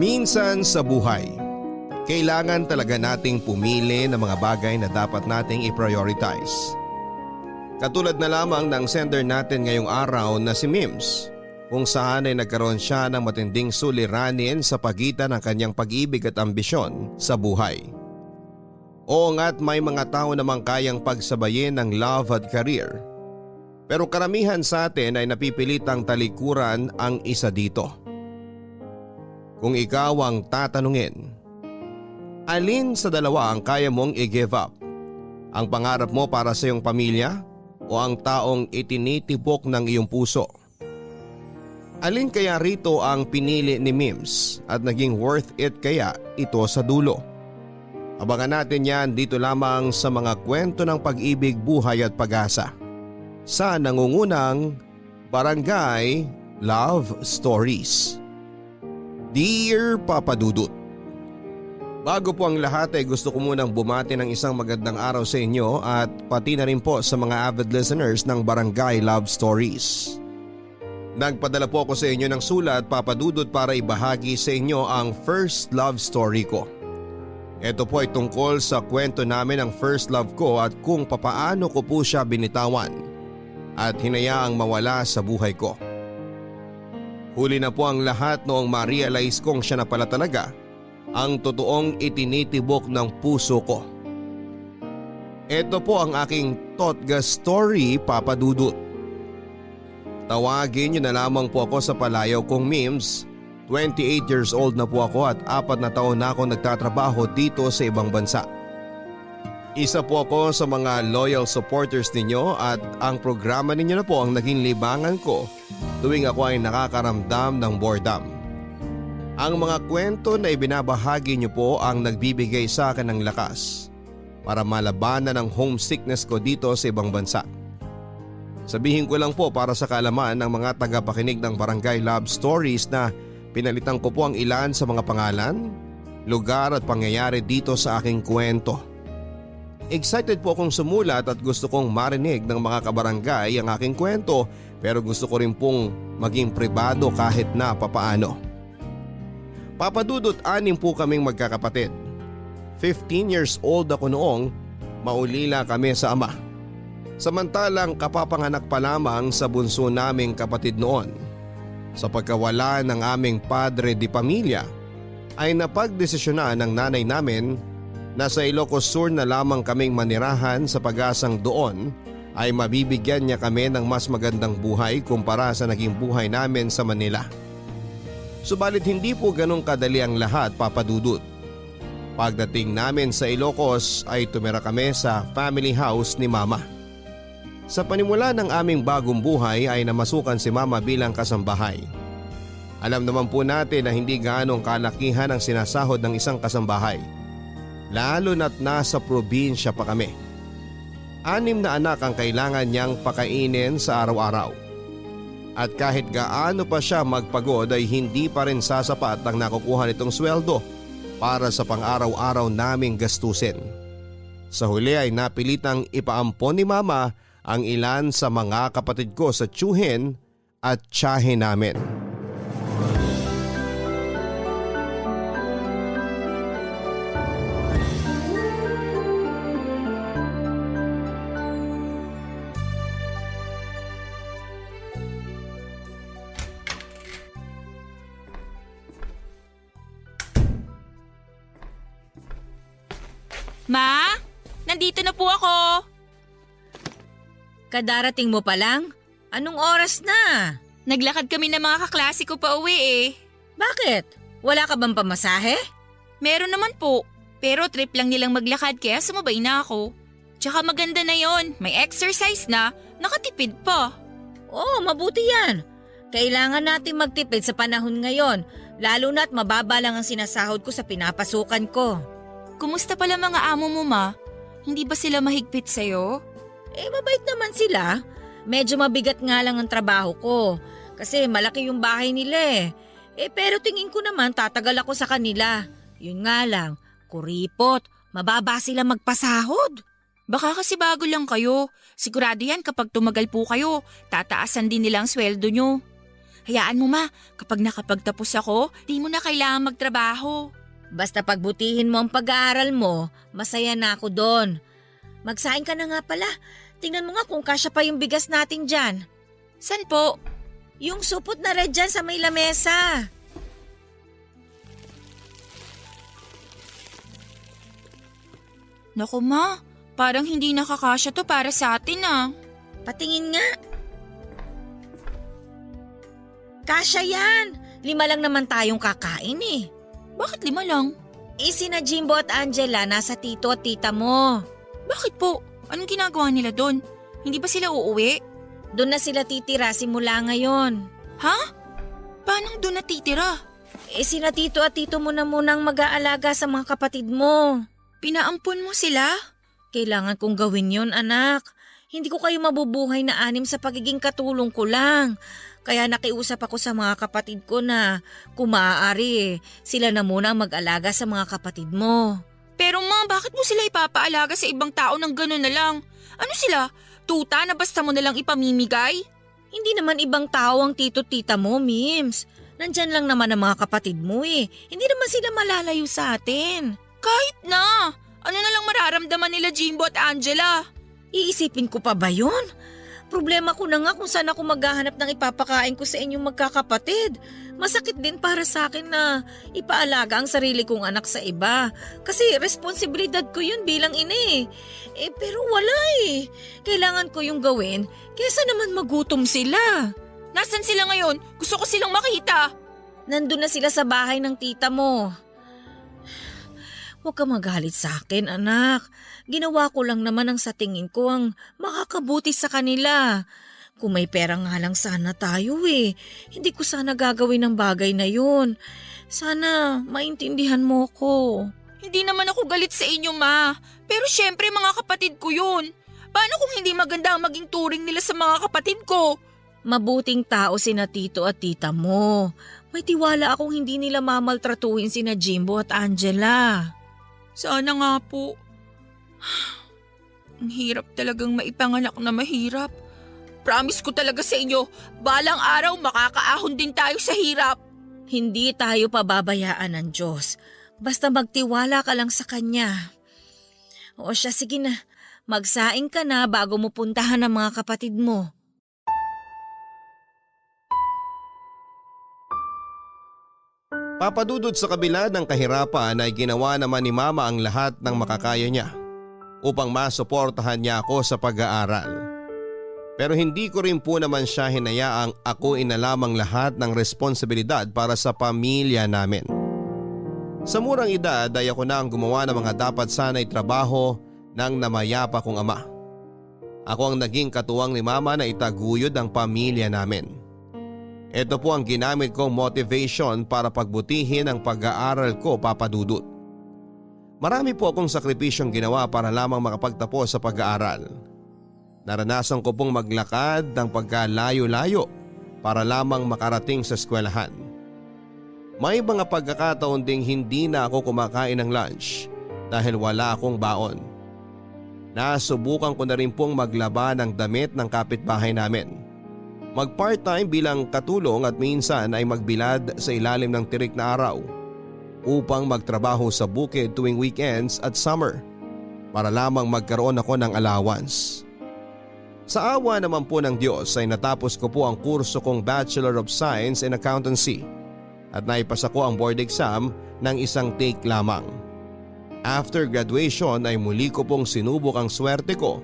Minsan sa buhay, kailangan talaga nating pumili ng mga bagay na dapat nating i-prioritize. Katulad na lamang ng sender natin ngayong araw na si Mims, kung saan ay nagkaroon siya ng matinding suliranin sa pagitan ng kanyang pag-ibig at ambisyon sa buhay. Oo nga't may mga tao namang kayang pagsabayin ng love at career. Pero karamihan sa atin ay napipilitang talikuran ang isa dito. Kung ikaw ang tatanungin, alin sa dalawa ang kaya mong i-give up? Ang pangarap mo para sa iyong pamilya o ang taong itinitibok ng iyong puso? Alin kaya rito ang pinili ni Mims at naging worth it kaya ito sa dulo? Abangan natin yan dito lamang sa mga kwento ng pag-ibig, buhay at pag-asa sa nangungunang Barangay Love Stories. Dear Papa Dudut, bago po ang lahat ay gusto ko munang bumati ng isang magandang araw sa inyo at pati na rin po sa mga avid listeners ng Barangay Love Stories. Nagpadala po ako sa inyo ng sulat, Papa Dudut, para ibahagi sa inyo ang first love story ko. Ito po ay tungkol sa kwento namin ng first love ko at kung papaano ko po siya binitawan at hinayaang mawala sa buhay ko. Huli na po ang lahat noong ma-realize kong siya na pala talaga ang totoong itinitibok ng puso ko. Ito po ang aking Totga story, Papa Dudut. Tawagin niyo na lamang po ako sa palayaw kong Mims. 28 years old na po ako at 4 na taon na ako nagtatrabaho dito sa ibang bansa. Isa po ako sa mga loyal supporters ninyo at ang programa ninyo na po ang naging libangan ko tuwing ako ay nakakaramdam ng boredom. Ang mga kwento na ibinabahagi niyo po ang nagbibigay sa akin ng lakas para malabanan ang homesickness ko dito sa ibang bansa. Sabihin ko lang po para sa kaalaman ng mga tagapakinig ng Barangay Love Stories na pinalitan ko po ang ilan sa mga pangalan, lugar at pangyayari dito sa aking kwento. Excited po akong sumulat at gusto kong marinig ng mga kabarangay ang aking kwento, pero gusto ko rin pong maging pribado kahit na papaano. Papa Dudut, 6 po kaming magkakapatid. 15 years old ako noong maulila kami sa ama. Samantalang kapapanganak pa lamang sa bunso naming kapatid noon. Sa pagkawala ng aming padre di pamilya ay napagdesisyonan ng nanay namin na sa Ilocos Sur na lamang kaming manirahan sa pag-asang doon ay mabibigyan niya kami ng mas magandang buhay kumpara sa naging buhay namin sa Manila. Subalit hindi po ganong kadali ang lahat, Papa Dudut. Pagdating namin sa Ilocos ay tumira kami sa family house ni Mama. Sa panimula ng aming bagong buhay ay namasukan si Mama bilang kasambahay. Alam naman po natin na hindi gaanong kalakihan ang sinasahod ng isang kasambahay, lalo na't nasa probinsya pa kami. 6 na anak ang kailangan niyang pakainin sa araw-araw. At kahit gaano pa siya magpagod ay hindi pa rin sasapat ang nakukuha nitong sweldo para sa pang-araw-araw naming gastusin. Sa huli ay napilitang ipaampon ni Mama ang ilan sa mga kapatid ko sa tiyuhin at tiyahin namin. Ma, nandito na po ako. Kadarating mo pa lang? Anong oras na? Naglakad kami ng mga kaklase ko pa uwi eh. Bakit? Wala ka bang pamasahe? Meron naman po, pero trip lang nilang maglakad kaya sumabay na ako. Tsaka maganda na yon, may exercise na, nakatipid pa. Oo, mabuti yan. Kailangan natin magtipid sa panahon ngayon, lalo na't mababa lang ang sinasahod ko sa pinapasukan ko. Kumusta pala mga amo mo, Ma? Hindi ba sila mahigpit sa'yo? Mabait naman sila. Medyo mabigat nga lang ang trabaho ko kasi malaki yung bahay nila eh. Pero tingin ko naman tatagal ako sa kanila. Yun nga lang, kuripot, mababa sila magpasahod. Baka kasi bago lang kayo. Sigurado yan kapag tumagal po kayo, tataasan din nila ang sweldo nyo. Hayaan mo ma, kapag nakapagtapos ako, di mo na kailangan magtrabaho. Basta pagbutihin mo ang pag-aaral mo, masaya na ako doon. Magsaing ka na nga pala. Tingnan mo nga kung kasya pa yung bigas natin dyan. San po? Yung supot na red dyan sa may lamesa. Naku ma, parang hindi nakakasya to para sa atin ah. Patingin nga. Kasya yan. 5 lang naman tayong kakain eh. Bakit 5 lang? Sina Jimbo at Angela nasa tito at tita mo. Bakit po? Anong ginagawa nila doon? Hindi ba sila uuwi? Doon na sila titira simula ngayon. Ha? Paano doon natitira? Sina tito at tito mo na munang mag-aalaga sa mga kapatid mo. Pinaampun mo sila? Kailangan kong gawin yon, anak. Hindi ko kayo mabubuhay na 6 sa pagiging katulong ko lang. Kaya nakiusap ako sa mga kapatid ko na kung maaari, sila na muna ang mag-alaga sa mga kapatid mo. Pero ma, bakit mo sila ipapaalaga sa ibang tao ng gano'n na lang? Ano sila? Tuta na basta mo na lang ipamimigay? Hindi naman ibang tao ang tito-tita mo, Mims. Nandyan lang naman ang mga kapatid mo eh. Hindi naman sila malalayo sa atin. Kahit na! Ano na lang mararamdaman nila Jimbo at Angela? Iisipin ko pa ba yun? Problema ko na nga kung saan ako maghahanap ng ipapakain ko sa inyong magkakapatid. Masakit din para sa akin na ipaalaga ang sarili kong anak sa iba. Kasi responsibilidad ko yun bilang ina eh. Pero wala eh. Kailangan ko yung gawin kesa naman magutom sila. Nasaan sila ngayon? Gusto ko silang makita. Nandun na sila sa bahay ng tita mo. Huwag ka magalit sa akin, anak. Ginawa ko lang naman ang sa tingin ko ang makakabuti sa kanila. Kung may pera nga lang sana tayo eh. Hindi ko sana gagawin ang bagay na yun. Sana maintindihan mo ko. Hindi naman ako galit sa inyo, ma. Pero syempre mga kapatid ko yun. Paano kung hindi maganda ang maging turing nila sa mga kapatid ko? Mabuting tao sina tito at tita mo. May tiwala akong hindi nila mamaltratuhin sina Jimbo at Angela. Sana nga po. Ang hirap talagang maipanganak na mahirap. Promise ko talaga sa inyo, balang araw makakaahon din tayo sa hirap. Hindi tayo pababayaan ng Diyos. Basta magtiwala ka lang sa Kanya. O siya, sige na. Magsaing ka na bago mo puntahan ang mga kapatid mo. Papadudod sa kabila ng kahirapan ay ginawa naman ni Mama ang lahat ng makakaya niya upang masuportahan niya ako sa pag-aaral. Pero hindi ko rin po naman siya hinayaang ako inalamang lahat ng responsibilidad para sa pamilya namin. Sa murang edad ay ako na ang gumawa ng mga dapat sana'y trabaho ng namayapa kong ama. Ako ang naging katuwang ni Mama na itaguyod ang pamilya namin. Ito po ang ginamit kong motivation para pagbutihin ang pag-aaral ko, Papadudot. Marami po akong sakripisyong ginawa para lamang makapagtapos sa pag-aaral. Naranasan ko pong maglakad ng pagkalayo-layo para lamang makarating sa eskwelahan. May mga pagkakataon ding hindi na ako kumakain ng lunch dahil wala akong baon. Nasubukan ko na rin pong maglaba ng damit ng kapitbahay namin. Mag-part-time bilang katulong at minsan ay magbilad sa ilalim ng tirik na araw upang magtrabaho sa bukid tuwing weekends at summer para lamang magkaroon ako ng allowance. Sa awa naman po ng Diyos ay natapos ko po ang kurso kong Bachelor of Science in Accountancy at naipasa ko ang board exam ng isang take lamang. After graduation ay muli ko pong sinubok ang swerte ko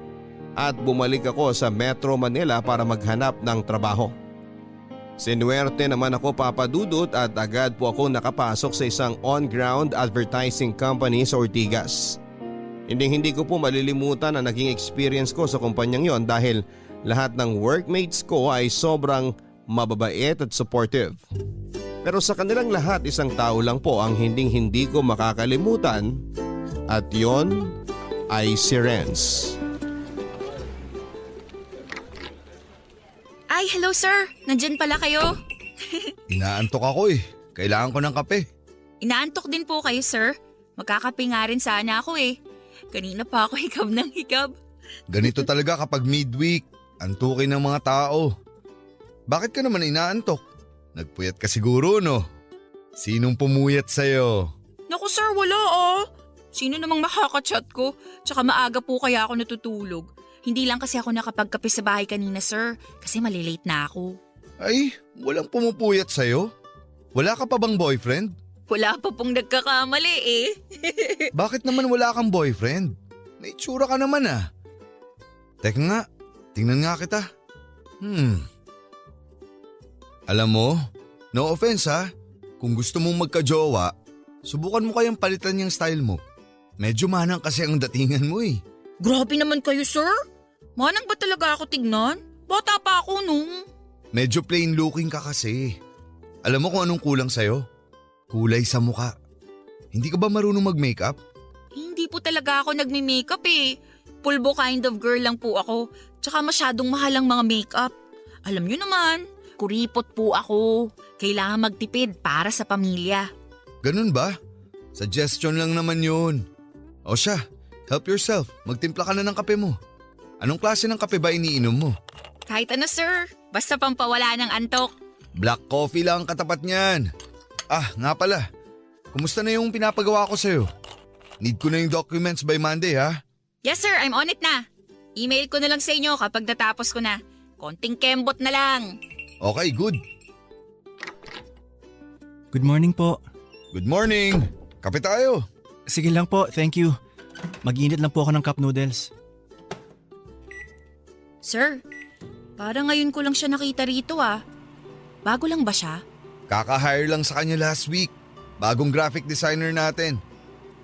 at bumalik ako sa Metro Manila para maghanap ng trabaho. Sinuwerte naman ako, Papadudot, at agad po ako nakapasok sa isang on-ground advertising company sa Ortigas. Hindi ko po malilimutan ang naging experience ko sa kumpanyang yon dahil lahat ng workmates ko ay sobrang mababait at supportive. Pero sa kanilang lahat isang tao lang po ang hindi ko makakalimutan at yon ay si Renz. Ay, hello sir. Nandyan pala kayo. Inaantok ako eh. Kailangan ko ng kape. Inaantok din po kayo sir. Magkakape nga rin sana ako eh. Kanina pa ako hikab ng hikab. Ganito talaga kapag midweek. Antukin ng mga tao. Bakit ka naman inaantok? Nagpuyat ka siguro, no? Sinong pumuyat sa'yo? Naku sir, wala ah. Sino namang makakachat ko? Tsaka maaga po kaya ako natutulog. Hindi lang kasi ako nakapagkape sa bahay kanina sir, kasi malilate na ako. Ay, walang pumupuyat sa'yo? Wala ka pa bang boyfriend? Wala pa pong nagkakamali eh. Bakit naman wala kang boyfriend? May itsura ka naman ah. Teka nga, tingnan nga kita. Alam mo, no offense ha, kung gusto mong magka-jowa, subukan mo kayang palitan yung style mo. Medyo manang kasi ang datingan mo eh. Grabe naman kayo sir. Manang ba talaga ako tignan? Bata pa ako nung. Medyo plain looking ka kasi. Alam mo kung anong kulang sa'yo? Kulay sa muka. Hindi ka ba marunong mag-makeup? Hindi po talaga ako nagme-makeup eh. Pulbo kind of girl lang po ako. Tsaka masyadong mahal ang mga makeup. Alam nyo naman, kuripot po ako. Kailangan magtipid para sa pamilya. Ganun ba? Suggestion lang naman yun. O siya, help yourself. Magtimpla ka na ng kape mo. Anong klase ng kape ba iniinom mo? Kahit ano sir, basta pampawala ng antok. Black coffee lang ang katapat niyan. Ah, nga pala. Kumusta na yung pinapagawa ko sa'yo? Need ko na yung documents by Monday ha? Yes sir, I'm on it na. Email ko na lang sa inyo kapag natapos ko na. Konting kembot na lang. Okay, good. Good morning po. Good morning. Kape tayo. Sige lang po, thank you. Mag-init lang po ako ng cup noodles. Sir, parang ngayon ko lang siya nakita rito ah. Bago lang ba siya? Kaka-hire lang sa kanya last week. Bagong graphic designer natin.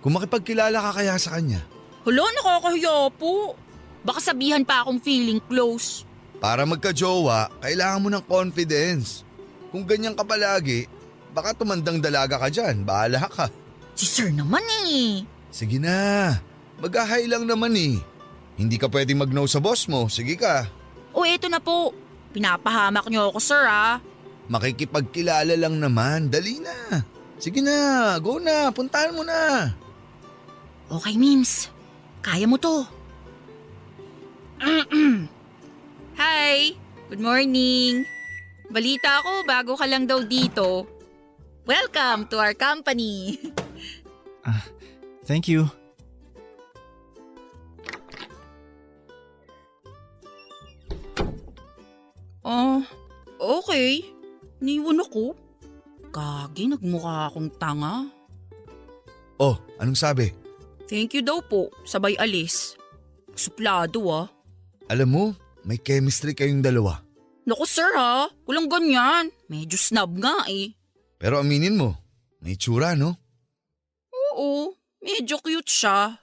Kung makipagkilala ka kaya sa kanya. Hala, nakakahiya po. Baka sabihan pa akong feeling close. Para magka-jowa, kailangan mo ng confidence. Kung ganyan ka palagi, baka tumandang dalaga ka dyan. Bahala ka. Si sir naman eh. Sige na. Mag-ahay lang naman eh. Hindi ka pwedeng mag-no sa boss mo. Sige ka. O eto na po. Pinapahamak niyo ako sir ah. Makikipagkilala lang naman. Dali na. Sige na. Go na. Puntahan mo na. Okay Mims, kaya mo to. Hi, good morning. Balita ko bago ka lang daw dito. Welcome to our company. Thank you. Okay. Niwan ako. Gagi, nagmukha akong tanga. Oh, anong sabi? Thank you daw po, sabay alis. Suplado ah. Alam mo, may chemistry kayong dalawa. Naku sir ha, walang ganyan. Medyo snob nga eh. Pero aminin mo, may tsura no? Oo, medyo cute siya.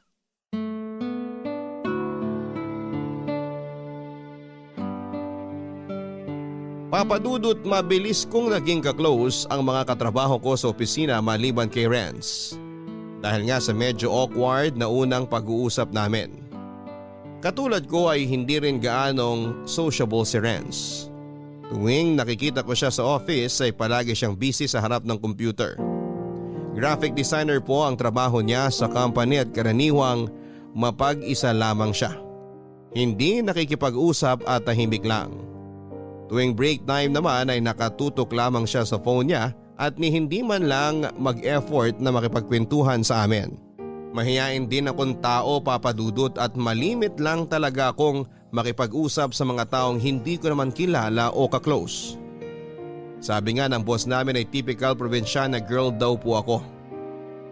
Papadudot mabilis kong naging ka-close ang mga katrabaho ko sa opisina maliban kay Renz. Dahil nga sa medyo awkward na unang pag-uusap namin. Katulad ko ay hindi rin gaanong sociable si Renz. Tuwing nakikita ko siya sa office ay palagi siyang busy sa harap ng computer. Graphic designer po ang trabaho niya sa company at karaniwang mapag-isa lamang siya. Hindi nakikipag-usap at tahimik lang. Tuwing break time naman ay nakatutok lamang siya sa phone niya at ni hindi man lang mag-effort na makipagkwentuhan sa amin. Mahiyain din akong tao papadudot at malimit lang talaga akong makipag-usap sa mga taong hindi ko naman kilala o ka-close. Sabi nga ng boss namin ay typical probinsyana girl daw po ako.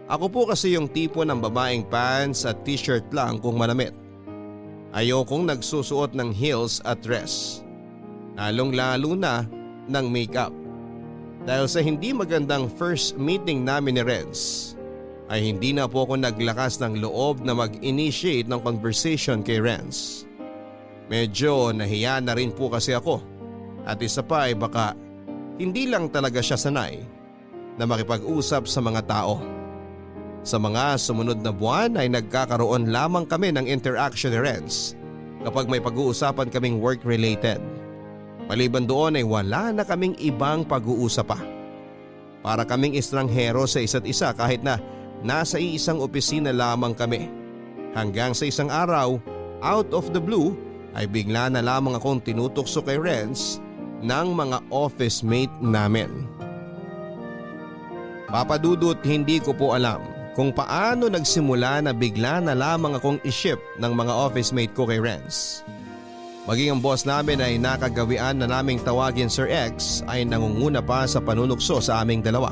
Ako po kasi yung tipo ng babaeng pants at t-shirt lang kung malamit. Ayokong nagsusuot ng heels at dress. Lalong-lalo na ng makeup. Dahil sa hindi magandang first meeting namin ni Renz, ay hindi na po ako naglakas ng loob na mag-initiate ng conversation kay Renz. Medyo nahiya na rin po kasi ako at isa pa ay baka hindi lang talaga siya sanay na makipag-usap sa mga tao. Sa mga sumunod na buwan ay nagkakaroon lamang kami ng interaction ni Renz kapag may pag-uusapan kaming work-related. Maliban doon ay wala na kaming ibang pag-uusap pa. Para kaming estranghero sa isa't isa kahit na nasa iisang opisina lamang kami. Hanggang sa isang araw, out of the blue, ay bigla na lamang akong tinutokso kay Renz ng mga office mate namin. Papa Dudut, hindi ko po alam kung paano nagsimula na bigla na lamang akong iship ng mga office mate ko kay Renz. Maging ang boss namin ay nakagawian na naming tawagin Sir X ay nangunguna pa sa panunukso sa aming dalawa.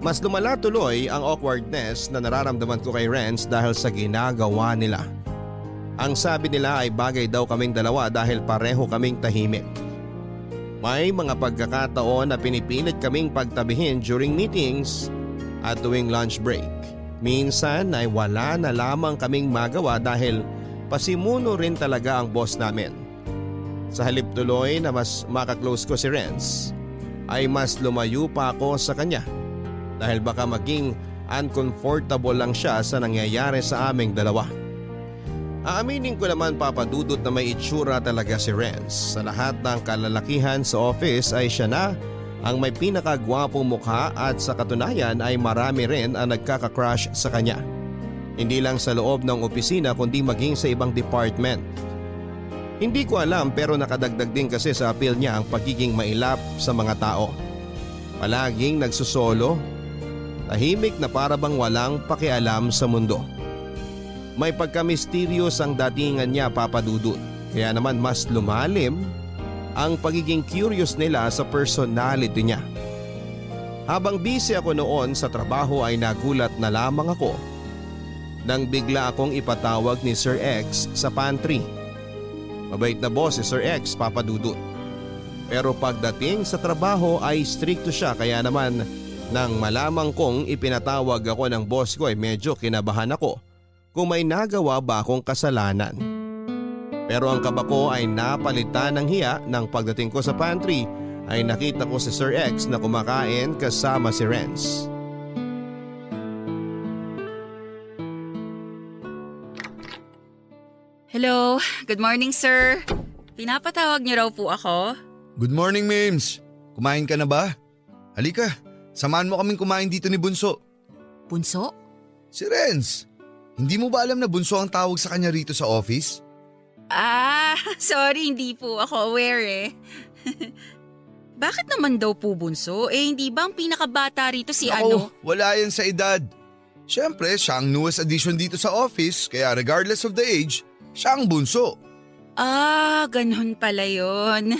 Mas lumala tuloy ang awkwardness na nararamdaman ko kay Renz dahil sa ginagawa nila. Ang sabi nila ay bagay daw kaming dalawa dahil pareho kaming tahimik. May mga pagkakataon na pinipilit kaming pagtabihin during meetings at tuwing lunch break. Minsan ay wala na lamang kaming magawa dahil pasimuno rin talaga ang boss namin. Sa halip tuloy na mas makaklose ko si Renz, ay mas lumayo pa ako sa kanya dahil baka maging uncomfortable lang siya sa nangyayari sa aming dalawa. Aaminin ko naman, Papa Dudut, na may itsura talaga si Renz. Sa lahat ng kalalakihan sa office ay siya na ang may pinakagwapong mukha at sa katunayan ay marami rin ang nagkaka-crush sa kanya. Hindi lang sa loob ng opisina kundi maging sa ibang department. Hindi ko alam pero nakadagdag din kasi sa appeal niya ang pagiging mailap sa mga tao. Palaging nagsusolo, tahimik na para bang walang pakialam sa mundo. May pagka-mysterious ang datingan niya, Papa Dudut. Kaya naman mas lumalim ang pagiging curious nila sa personality niya. Habang busy ako noon sa trabaho ay nagulat na lamang ako nang bigla akong ipatawag ni Sir X sa pantry. Mabait na boss si Sir X, Papa Dudut. Pero pagdating sa trabaho ay stricto siya kaya naman nang malamang kong ipinatawag ako ng boss ko ay medyo kinabahan ako kung may nagawa ba akong kasalanan. Pero ang kaba ko ay napalitan ng hiya nang pagdating ko sa pantry ay nakita ko si Sir X na kumakain kasama si Renz. Hello, good morning sir. Pinapatawag niyo raw po ako? Good morning, Mims. Kumain ka na ba? Halika, samahan mo kaming kumain dito ni Bunso. Bunso? Si Renz. Hindi mo ba alam na Bunso ang tawag sa kanya rito sa office? Sorry, hindi po ako aware eh. Bakit naman daw po bunso? Hindi ba ang pinakabata rito si Naku, wala yan sa edad. Siyempre, siya ang newest addition dito sa office kaya regardless of the age, siya ang bunso. Ganun pala yun.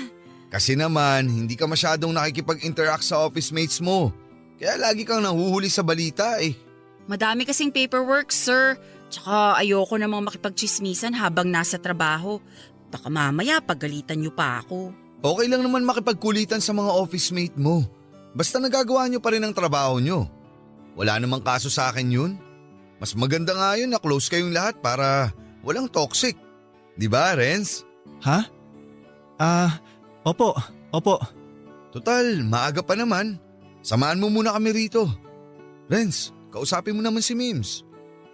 Kasi naman, hindi ka masyadong nakikipag-interact sa office mates mo. Kaya lagi kang nahuhuli sa balita eh. Madami kasing paperwork, sir. Tsaka ayoko namang makipagchismisan habang nasa trabaho. Baka mamaya pagalitan niyo pa ako. Okay lang naman makipagkulitan sa mga office mate mo. Basta nagagawa niyo pa rin ang trabaho niyo. Wala namang kaso sa akin yun. Mas maganda nga yun na close kayong lahat para walang toxic. Di ba, Renz? Ha? Opo. Total, maaga pa naman. Samahan mo muna kami rito. Renz, kausapin mo naman si Mims.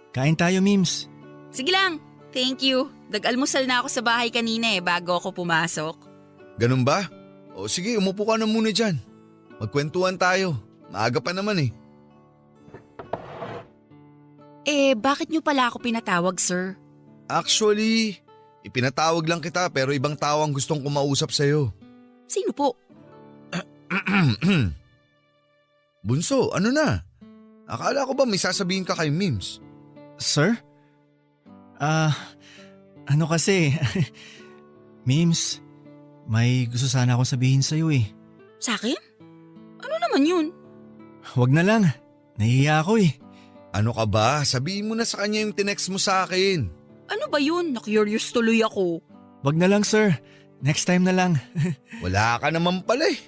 Kain tayo, Mims. Sige lang, thank you. Nag-almusal na ako sa bahay kanina bago ako pumasok. Ganun ba? O sige, umupo ka na muna dyan. Magkwentuhan tayo. Maaga pa naman eh. Bakit niyo pala ako pinatawag, sir? Actually, ipinatawag lang kita pero ibang tao ang gustong kumausap sa'yo. Sino po? Bunso, ano na? Akala ko ba may sasabihin ka kay Mims? Sir? Ano kasi? Mims, may gusto sana akong sabihin sa'yo eh. Sa akin? Ano naman yun? Huwag na lang. Nahihiya ako eh. Ano ka ba? Sabihin mo na sa kanya yung tinext mo sa akin. Ano ba yun? Na-curious tuloy ako. Huwag na lang, sir. Next time na lang. Wala ka naman pala eh.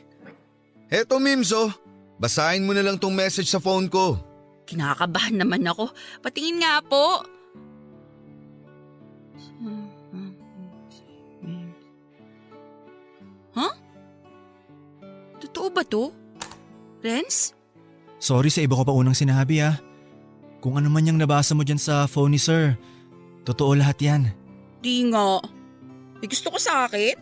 Heto Mims oh, basahin mo na lang tong message sa phone ko. Kinakabahan naman ako. Patingin nga po. Huh? Totoo ba to? Renz? Sorry sa iba ko pa unang sinabi ah. Kung ano man yung nabasa mo dyan sa phone ni sir, totoo lahat yan. Di nga. May gusto ko sa akin?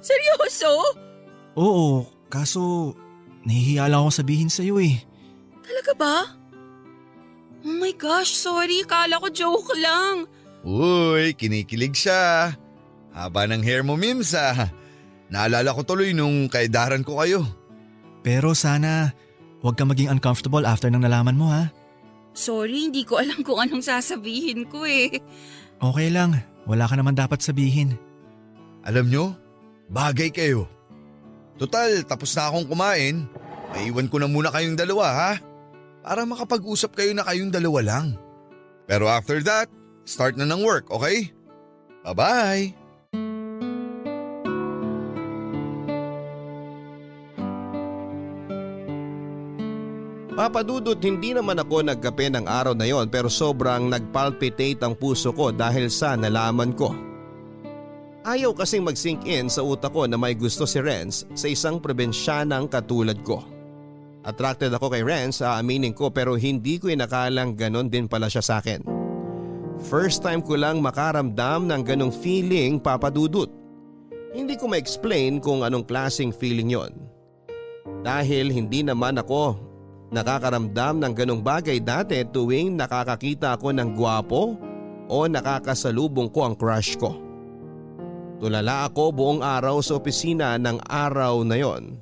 Seryoso? Oo, kaso nahihiya lang ako sabihin sa'yo eh. Talaga ba? Oh my gosh, sorry. Kala ko joke lang. Uy, kinikilig siya. Haba ng hair mo, Mims Naalala ko tuloy nung kaedaran ko kayo. Pero sana huwag kang maging uncomfortable after nang nalaman mo ha. Sorry, hindi ko alam kung anong sasabihin ko eh. Okay lang, wala ka naman dapat sabihin. Alam nyo, bagay kayo. Total, tapos na akong kumain. Maiwan ko na muna kayong dalawa ha. Para makapag-usap kayo na kayong dalawa lang. Pero after that, start na ng work, okay? Bye-bye! Papadudot, hindi naman ako nagkape ng araw na yon pero sobrang nagpalpitate ang puso ko dahil sa nalaman ko. Ayaw kasing mag-sink in sa utak ko na may gusto si Renz sa isang probinsyanang katulad ko. Attracted ako kay Renz, aaminin ko, pero hindi ko inakalang ganon din pala siya sa akin. First time ko lang makaramdam ng ganong feeling, Papadudot. Hindi ko ma-explain kung anong klaseng feeling yon. Dahil hindi naman ako nakakaramdam ng ganong bagay dati tuwing nakakakita ako ng gwapo o nakakasalubong ko ang crush ko. Tulala ako buong araw sa opisina ng araw na yon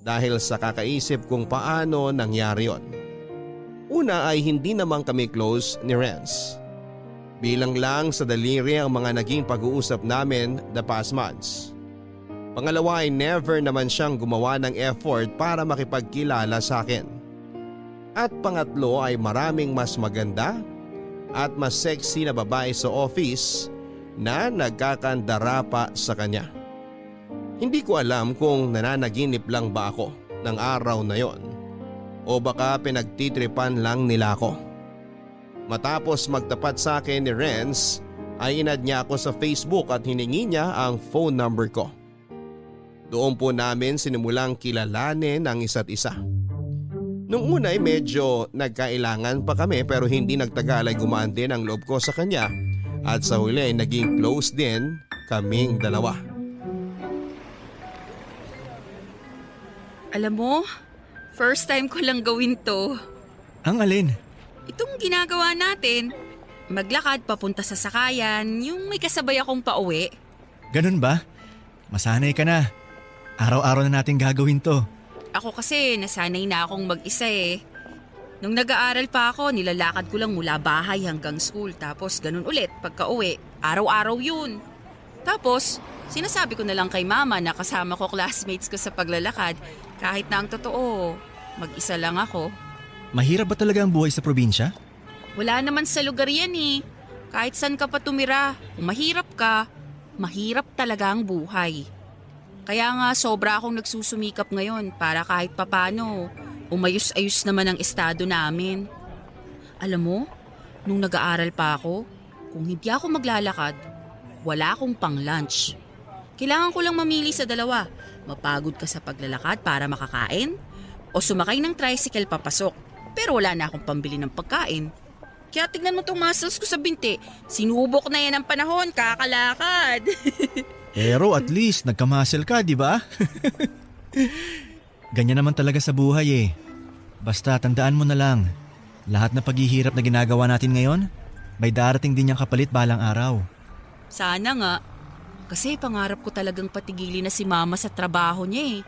dahil sa kakaisip kung paano nangyari yon. Una ay hindi naman kami close ni Renz. Bilang lang sa daliri ang mga naging pag-uusap namin the past months. Pangalawa ay never naman siyang gumawa ng effort para makipagkilala sa akin. At pangatlo ay maraming mas maganda at mas sexy na babae sa office na nagkakandara pa sa kanya. Hindi ko alam kung nananaginip lang ba ako ng araw na yon o baka pinagtitripan lang nila ako. Matapos magtapat sa akin ni Renz ay inad niya ako sa Facebook at hiningi niya ang phone number ko. Doon po namin sinimulang kilalanin ang isa't isa. Nung una ay medyo nagkailangan pa kami pero hindi nagtagal ay gumaan din ang loob ko sa kanya at sa huli ay naging close din kaming dalawa. Alam mo, first time ko lang gawin to. Ang alin? Itong ginagawa natin, maglakad papunta sa sakayan, yung may kasabay akong pauwi. Ganun ba? Masanay ka na. Araw-araw na natin gagawin to. Ako kasi nasanay na akong mag-isa eh. Nung nag-aaral pa ako, nilalakad ko lang mula bahay hanggang school tapos ganun ulit pagka uwi. Araw-araw yun. Tapos, sinasabi ko na lang kay mama na kasama ko classmates ko sa paglalakad kahit na ang totoo, mag-isa lang ako. Mahirap ba talaga ang buhay sa probinsya? Wala naman sa lugar yan eh. Kahit saan ka pa tumira, kung mahirap ka, mahirap talaga ang buhay. Kaya nga sobra akong nagsusumikap ngayon para kahit papano umayos-ayos naman ang estado namin. Alam mo, nung nag-aaral pa ako, kung hindi ako maglalakad, wala akong pang-lunch. Kailangan ko lang mamili sa dalawa. Mapagod ka sa paglalakad para makakain o sumakay ng tricycle papasok. Pero wala na akong pambili ng pagkain. Kaya tignan mo tong muscles ko sa binti. Sinubok na yan ang panahon, kakalakad. Pero at least nagka-muscle ka, di ba? Ganyan naman talaga sa buhay eh. Basta tandaan mo na lang, lahat na paghihirap na ginagawa natin ngayon, may darating din niyang kapalit balang araw. Sana nga. Kasi pangarap ko talagang patigilin na si mama sa trabaho niya eh.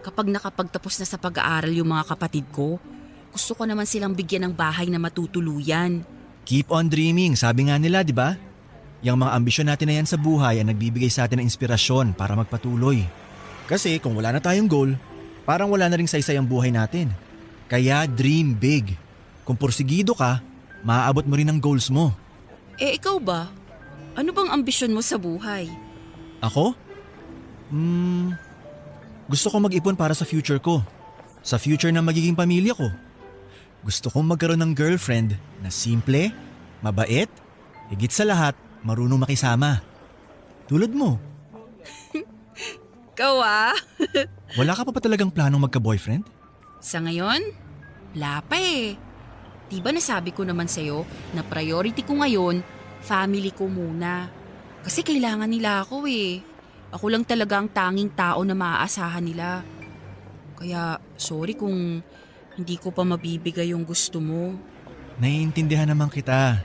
Kapag nakapagtapos na sa pag-aaral yung mga kapatid ko, gusto ko naman silang bigyan ng bahay na matutuluyan. Keep on dreaming, sabi nga nila, di ba? Yang mga ambisyon natin na yan sa buhay ay nagbibigay sa atin ng inspirasyon para magpatuloy. Kasi kung wala na tayong goal, parang wala na ring saysay ang buhay natin. Kaya dream big. Kung porsigido ka, maaabot mo rin ang goals mo. Eh ikaw ba? Ano bang ambisyon mo sa buhay? Ako? Gusto kong mag-ipon para sa future ko. Sa future ng magiging pamilya ko. Gusto kong magkaroon ng girlfriend na simple, mabait, higit sa lahat, marunong makisama. Tulad mo. Ikaw ah? Wala ka pa talagang planong magka-boyfriend? Sa ngayon, wala pa eh. Diba nasabi ko naman sa'yo na priority ko ngayon, family ko muna. Kasi kailangan nila ako eh. Ako lang talaga ang tanging tao na maaasahan nila. Kaya sorry kung hindi ko pa mabibigay yung gusto mo. Naiintindihan naman kita.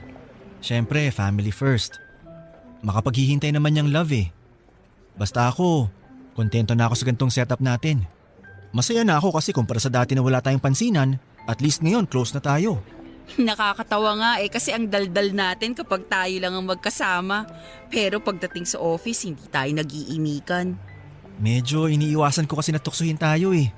Siyempre, family first. makapaghihintay naman niyang love eh. Basta ako, kontento na ako sa gantong setup natin. Masaya na ako kasi kumpara sa dati na wala tayong pansinan, at least ngayon close na tayo. Nakakatawa nga kasi ang daldal natin kapag tayo lang ang magkasama. Pero pagdating sa office, hindi tayo nag-iimikan. Medyo iniiwasan ko kasi na tuksuhin tayo eh.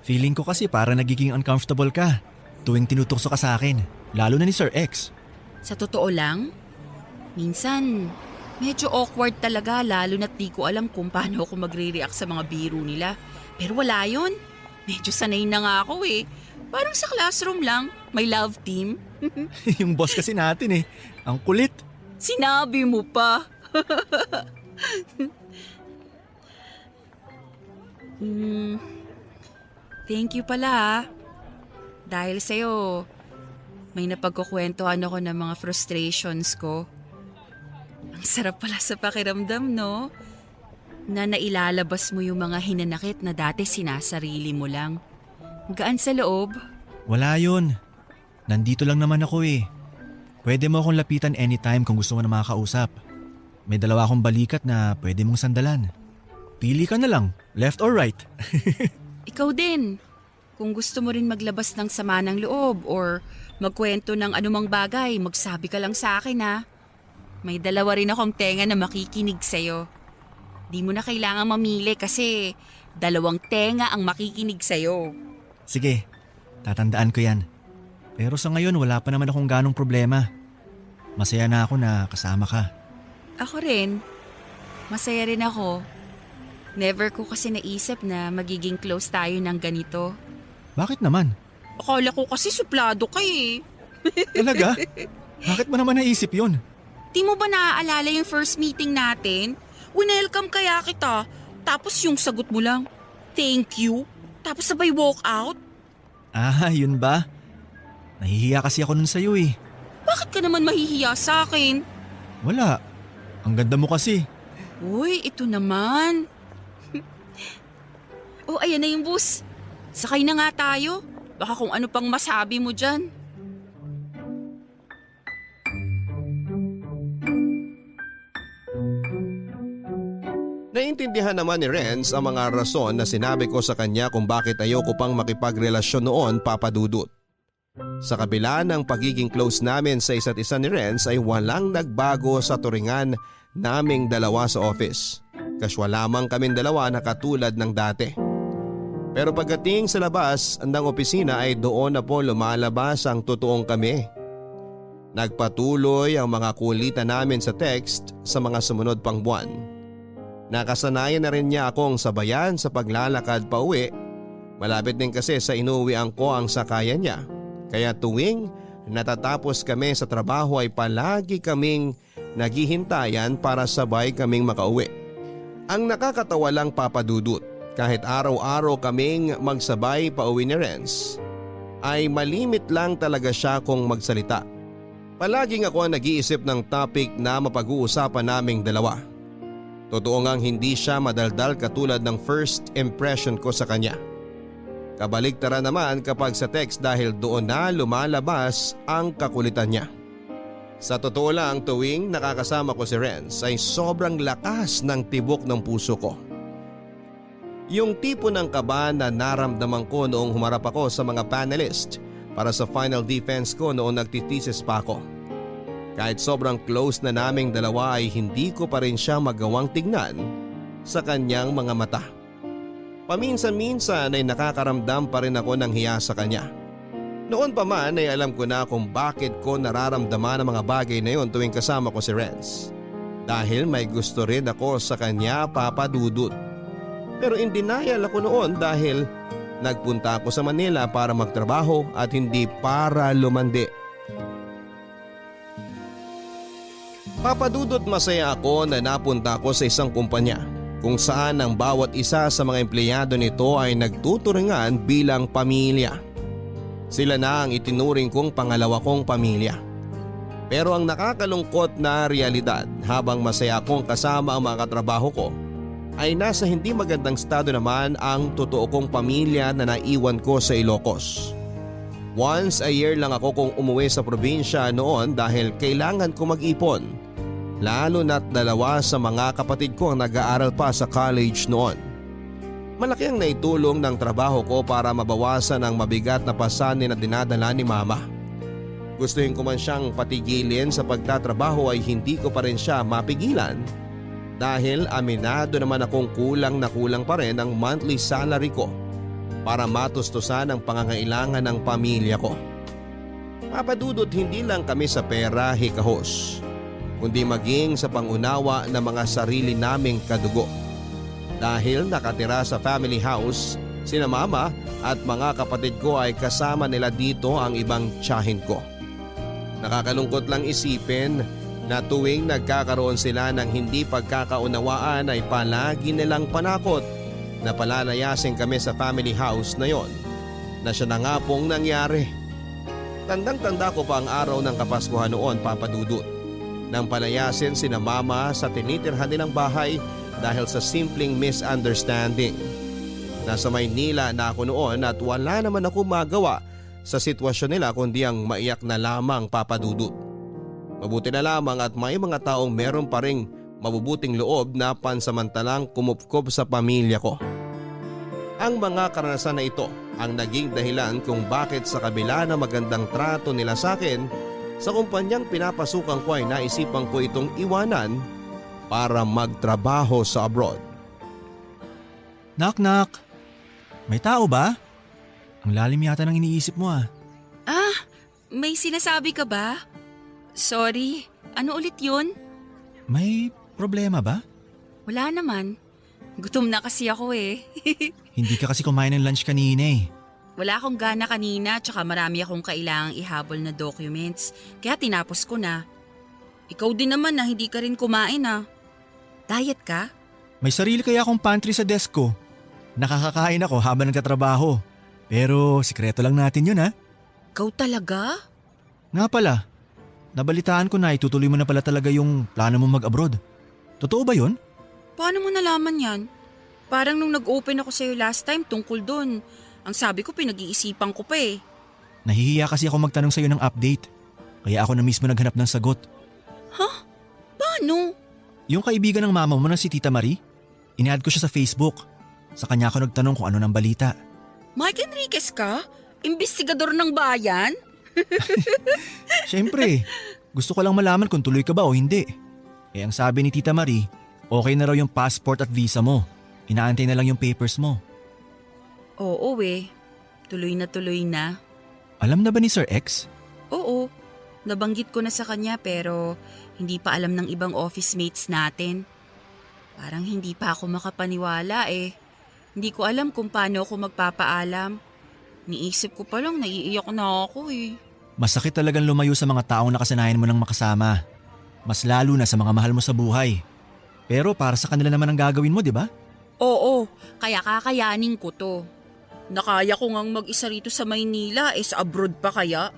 Feeling ko kasi para nagiging uncomfortable ka tuwing tinutukso ka sa akin, lalo na ni Sir X. Sa totoo lang, minsan medyo awkward talaga lalo na't di ko alam kung paano ako magre-react sa mga biro nila. Pero wala yun. Medyo sanay na nga ako eh. Parang sa classroom lang, may love team. Yung boss kasi natin eh, ang kulit. Sinabi mo pa. Thank you pala ha. Dahil sa'yo, may napagkukwentuhan ako ng mga frustrations ko. Ang sarap pala sa pakiramdam, no? Na nailalabas mo yung mga hinanakit na dati sinasarili mo lang. Gaan sa loob. Wala yun. Nandito lang naman ako eh. Pwede mo akong lapitan anytime kung gusto mo na makakausap. May dalawa akong balikat na pwede mong sandalan. Pili ka na lang, left or right. Ikaw din. Kung gusto mo rin maglabas ng sama ng loob or magkwento ng anumang bagay, magsabi ka lang sa akin ha. May dalawa rin akong tenga na makikinig sa'yo. Di mo na kailangan mamili kasi dalawang tenga ang makikinig sa'yo. Sige, tatandaan ko yan. Pero sa ngayon wala pa naman akong ganong problema. Masaya na ako na kasama ka. Ako rin. Masaya rin ako. Never ko kasi naisip na magiging close tayo ng ganito. Bakit naman? Akala ko kasi suplado ka eh. Talaga? Bakit mo naman naisip yun? Di mo ba naaalala yung first meeting natin? Winelcome kaya kita. Tapos yung sagot mo lang, thank you. Tapos sabay walk out. Ah, yun ba? Nahihiya kasi ako nun sa'yo eh. Bakit ka naman mahihiya sa akin? Wala. Ang ganda mo kasi. Uy, ito naman. Oh, ayan na yung bus. Sakay na nga tayo. Baka kung ano pang masabi mo dyan. Naintindihan naman ni Renz ang mga rason na sinabi ko sa kanya kung bakit ayoko pang makipagrelasyon noon, Papa Dudut. Sa kabila ng pagiging close namin sa isa't isa ni Renz ay walang nagbago sa turingan naming dalawa sa office. Kaswa lamang kaming dalawa na katulad ng dati. Pero pagdating sa labas ng opisina ay doon na po lumalabas ang totoong kami. Nagpatuloy ang mga kulitan namin sa text sa mga sumunod pang buwan. Nakasanayan na rin niya akong sabayan sa paglalakad pa uwi. Malapit din kasi sa inuwian ko ang sakayan niya. Kaya tuwing natatapos kami sa trabaho ay palagi kaming naghihintayan para sabay kaming makauwi. Ang nakakatawa lang, Papa Dudut, kahit araw-araw kaming magsabay pa uwi ni Renz, ay malimit lang talaga siya kung magsalita. Palaging ako ang nag-iisip ng topic na mapag-uusapan naming dalawa. Totoo ngang hindi siya madaldal katulad ng first impression ko sa kanya. Kabaligtaran naman kapag sa text dahil doon na lumalabas ang kakulitan niya. Sa totoo lang, tuwing nakakasama ko si Renz ay sobrang lakas ng tibok ng puso ko. Yung tipo ng kaba na naramdaman ko noong humarap ako sa mga panelist para sa final defense ko noong nagtitesis pa ako. Kahit sobrang close na naming dalawa ay hindi ko pa rin siya magawang tignan sa kanyang mga mata. Paminsan-minsan ay nakakaramdam pa rin ako ng hiya sa kanya. Noon pa man ay alam ko na kung bakit ko nararamdaman ang mga bagay na yon tuwing kasama ko si Renz. Dahil may gusto rin ako sa kanya, Papa Dudut. Pero in denial ako noon dahil nagpunta ako sa Manila para magtrabaho at hindi para lumandi. Papa Dudut, masaya ako na napunta ako sa isang kumpanya kung saan ang bawat isa sa mga empleyado nito ay nagtuturingan bilang pamilya. Sila na ang itinuring kong pangalawa kong pamilya. Pero ang nakakalungkot na realidad habang masaya akong kasama ang mga katrabaho ko ay nasa hindi magandang estado naman ang totoo kong pamilya na naiwan ko sa Ilocos. Once a year lang ako kung umuwi sa probinsya noon dahil kailangan ko mag-ipon lalo na't dalawa sa mga kapatid ko ang nag-aaral pa sa college noon. Malaki ang naitulong ng trabaho ko para mabawasan ang mabigat na pasanin na dinadala ni mama. Gustuhin ko man siyang patigilin sa pagtatrabaho ay hindi ko pa rin siya mapigilan dahil aminado naman akong kulang na kulang pa rin ang monthly salary ko para matustusan ang pangangailangan ng pamilya ko. Papadudot hindi lang kami sa pera hikahos, kundi maging sa pangunawa ng mga sarili naming kadugo. Dahil nakatira sa family house, sina mama at mga kapatid ko ay kasama nila dito ang ibang tiyahin ko. Nakakalungkot lang isipin na tuwing nagkakaroon sila ng hindi pagkakaunawaan ay palagi nilang panakot na palalayasin kami sa family house na yon, na siya na nga pong nangyari. Tandang-tanda ko pa ang araw ng Kapaskuhan noon, Papa Dudut, nang palayasin sina mama sa tinitirhan nilang bahay dahil sa simpleng misunderstanding. Nasa Maynila na ako noon at wala naman ako magawa sa sitwasyon nila kundi ang maiyak na lamang, Papa Dudut. Mabuti na lamang at may mga taong meron pa ring mabubuting loob na pansamantalang kumupkob sa pamilya ko. Ang mga karanasan na ito ang naging dahilan kung bakit sa kabila na magandang trato nila sa akin, sa kumpanyang pinapasukan ko ay naisipan ko itong iwanan para magtrabaho sa abroad. Knock knock. May tao ba? Ang lalim yata ng iniisip mo ah. May sinasabi ka ba? Sorry, ano ulit yun? May problema ba? Wala naman. Gutom na kasi ako eh. Hindi ka kasi kumain ng lunch kanina eh. Wala akong gana kanina tsaka marami akong kailangang ihabol na documents. Kaya tinapos ko na. Ikaw din naman na hindi ka rin kumain ah. Diet ka? May sarili kaya akong pantry sa desk ko. Nakakakain ako habang nagtatrabaho. Pero sikreto lang natin yun ha. Ikaw talaga? Nga pala, nabalitaan ko na itutuloy mo na pala talaga yung plano mo mag-abroad. Totoo ba yun? Paano mo nalaman yan? Parang nung nag-open ako sa'yo last time tungkol dun. Ang sabi ko pinag-iisipan ko pa eh. Nahihiya kasi ako magtanong sa'yo ng update. Kaya ako na mismo naghanap ng sagot. Paano? Yung kaibigan ng mama mo na si Tita Marie, in-add ko siya sa Facebook. Sa kanya ako nagtanong kung ano ng balita. Mike Enriquez ka? Imbestigador ng bayan? Siyempre, gusto ko lang malaman kung tuloy ka ba o hindi. Eh ang sabi ni Tita Marie, okay na raw yung passport at visa mo. Inaantay na lang yung papers mo. Oo eh. Tuloy na. Alam na ba ni Sir X? Oo. Nabanggit ko na sa kanya pero hindi pa alam ng ibang office mates natin. Parang hindi pa ako makapaniwala eh. Hindi ko alam kung paano ako magpapaalam. Niisip ko pa lang naiiyak na ako eh. Masakit talagang lumayo sa mga taong nakasanayan mo ng makasama. Mas lalo na sa mga mahal mo sa buhay. Pero para sa kanila naman ang gagawin mo, di ba? Oo, kaya kakayanin ko to. Nakaya ko ngang mag-isa rito sa Maynila sa abroad pa kaya.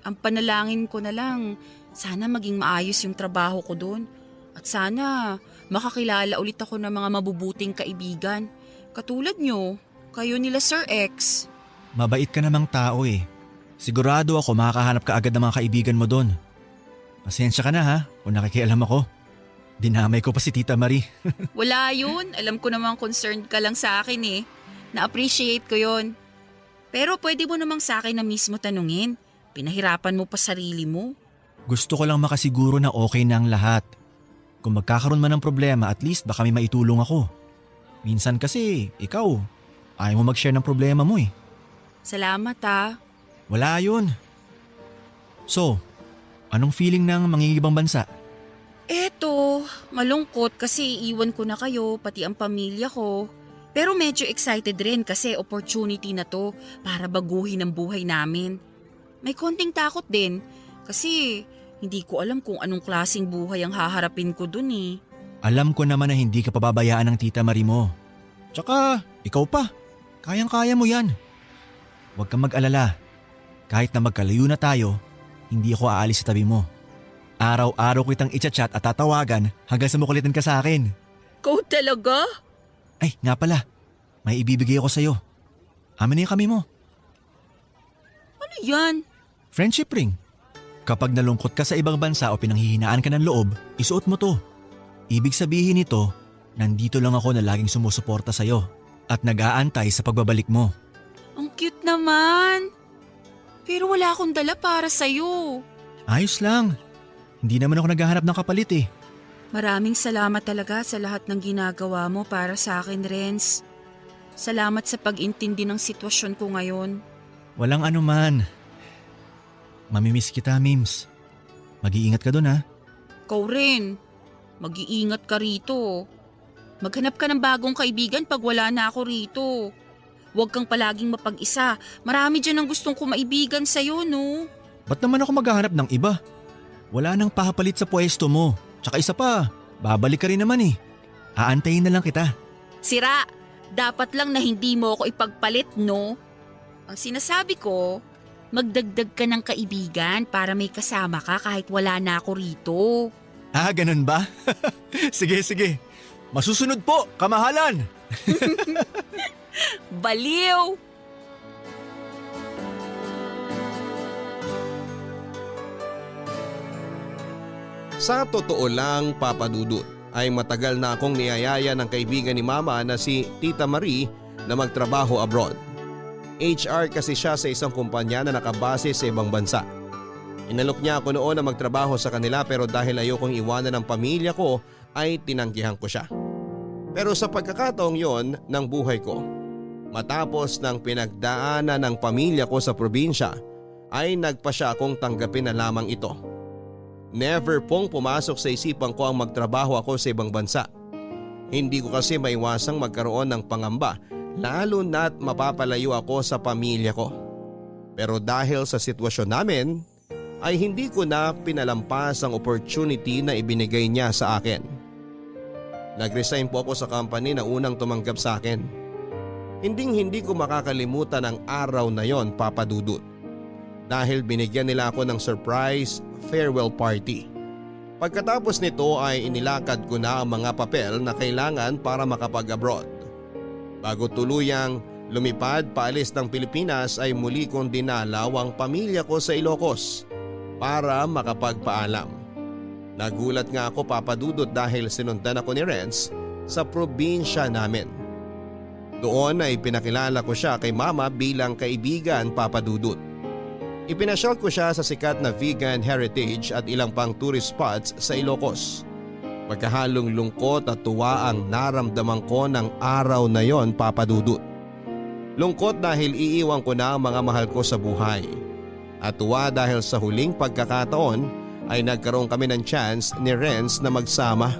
Ang panalangin ko na lang, sana maging maayos yung trabaho ko doon. At sana makakilala ulit ako ng mga mabubuting kaibigan. Katulad nyo, kayo nila Sir X. Mabait ka namang tao eh. Sigurado ako makakahanap ka agad ng mga kaibigan mo doon. Pasensya ka na ha kung nakikialam ako. Dinamay ko pa si Tita Marie. Wala yun, alam ko namang concerned ka lang sa akin eh. Na-appreciate ko yun. Pero pwede mo namang sa akin na mismo tanungin. Pinahirapan mo pa sarili mo. Gusto ko lang makasiguro na okay na ang lahat. Kung magkakaroon man ng problema, at least baka may maitulong ako. Minsan kasi, ikaw, ayaw mo mag-share ng problema mo eh. Salamat ah. Wala yun. So, anong feeling ng mangingibang bansa? Eto, malungkot kasi iwan ko na kayo, pati ang pamilya ko. Pero medyo excited rin kasi opportunity na to para baguhin ang buhay namin. May konting takot din kasi hindi ko alam kung anong klaseng buhay ang haharapin ko dun eh. Alam ko naman na hindi ka pababayaan ng Tita Marie mo. Tsaka, ikaw pa. Kayang-kaya mo yan. Huwag kang mag-alala. Kahit na magkalayo na tayo, hindi ako aalis sa tabi mo. Araw-araw kitang i-chat at tatawagan hanggang sa makulitan ka sa akin. Ikaw talaga? Ay, nga pala. May ibibigay ako sa'yo. Amin na yung kami mo. Ano yan? Friendship ring. Kapag nalungkot ka sa ibang bansa o pinanghihinaan ka ng loob, isuot mo to. Ibig sabihin nito, nandito lang ako na laging sumusuporta sa'yo at nag-aantay sa pagbabalik mo. Ang cute naman. Pero wala akong dala para sa'yo. Ayos lang. Hindi naman ako naghahanap ng kapalit eh. Maraming salamat talaga sa lahat ng ginagawa mo para sa akin, Renz. Salamat sa pag-intindi ng sitwasyon ko ngayon. Walang anuman. Mamimiss kita, Mims. Mag-iingat ka dun ha. Ikaw rin. Mag-iingat ka rito. Maghanap ka ng bagong kaibigan pag wala na ako rito. Huwag kang palaging mapag-isa. Marami dyan ang gustong kumaibigan sa'yo, no? Ba't naman ako maghahanap ng iba? Wala nang pahapalit sa pwesto mo. Tsaka isa pa, babalik ka rin naman eh. Aantayin na lang kita. Sira, dapat lang na hindi mo ako ipagpalit, no? Ang sinasabi ko, magdagdag ka ng kaibigan para may kasama ka kahit wala na ako rito. Ah, ganun ba? Sige, sige. Masusunod po, kamahalan! Baliw! Sa totoo lang, Papa Dudut, ay matagal na akong niyayaya ng kaibigan ni Mama na si Tita Marie na magtrabaho abroad. HR kasi siya sa isang kumpanya na nakabase sa ibang bansa. Inalok niya ako noon na magtrabaho sa kanila pero dahil ayokong iwanan ng pamilya ko ay tinanggihan ko siya. Pero sa pagkakataong yon ng buhay ko, matapos ng pinagdaanan ng pamilya ko sa probinsya, ay nagpa siya akong tanggapin na lamang ito. Never pong pumasok sa isipan ko ang magtrabaho ako sa ibang bansa. Hindi ko kasi maiwasang magkaroon ng pangamba lalo na't mapapalayo ako sa pamilya ko. Pero dahil sa sitwasyon namin ay hindi ko na pinalampas ang opportunity na ibinigay niya sa akin. Nag-resign po ako sa company na unang tumanggap sa akin. Hindi ko makakalimutan ang araw na yon, Papa Dudut. Dahil binigyan nila ako ng surprise farewell party. Pagkatapos nito ay inilakad ko na ang mga papel na kailangan para makapag-abroad. Bago tuluyang lumipad paalis ng Pilipinas ay muli kong dinalaw ang pamilya ko sa Ilocos para makapagpaalam. Nagulat nga ako, Papa Dudut, dahil sinundan ako ni Renz sa probinsya namin. Doon ay pinakilala ko siya kay Mama bilang kaibigan, Papa Dudut. Ipinasyal ko siya sa sikat na vegan heritage at ilang pang tourist spots sa Ilocos. Magkahalong lungkot at tuwa ang naramdaman ko ng araw na yon, Papa Dudut. Lungkot dahil iiwan ko na ang mga mahal ko sa buhay. At tuwa dahil sa huling pagkakataon ay nagkaroon kami ng chance ni Renz na magsama.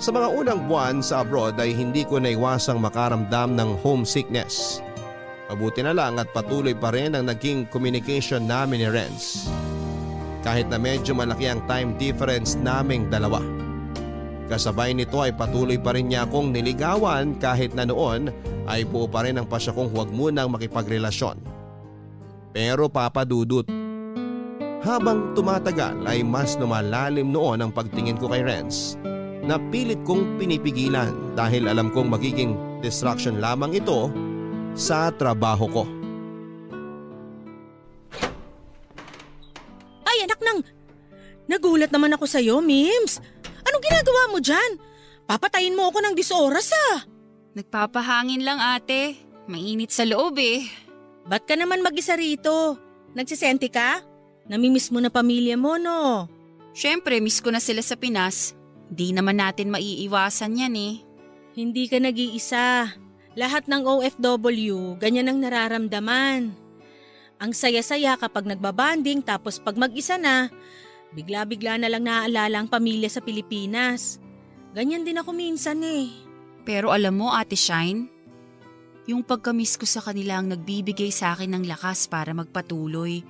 Sa mga unang buwan sa abroad ay hindi ko naiwasang makaramdam ng homesickness. Mabuti na lang at patuloy pa rin ang naging communication namin ni Renz. Kahit na medyo malaki ang time difference naming dalawa. Kasabay nito ay patuloy pa rin niya akong niligawan kahit na noon ay buo pa rin ang pasya kong huwag munang makipagrelasyon. Pero Papa Dudut, habang tumatagal ay mas lumalalim noon ang pagtingin ko kay Renz na pilit kong pinipigilan dahil alam kong magiging distraction lamang ito sa trabaho ko. Ay, anak nang! Nagulat naman ako sa'yo, Mims. Anong ginagawa mo dyan? Papatayin mo ako ng 10 oras ah. Nagpapahangin lang, ate. Mainit sa loob eh. Ba't ka naman mag-isa rito? Nagsisenti ka? Namimiss mo na pamilya mo, no? Siyempre, miss ko na sila sa Pinas. Di naman natin maiiwasan yan eh. Hindi ka nag-iisa. Lahat ng OFW, ganyan ang nararamdaman. Ang saya-saya kapag nagbabanding tapos pag mag-isa na, bigla-bigla na lang naaalala ang pamilya sa Pilipinas. Ganyan din ako minsan eh. Pero alam mo, Ate Shine, yung pagkamiss ko sa kanila ang nagbibigay sa akin ng lakas para magpatuloy.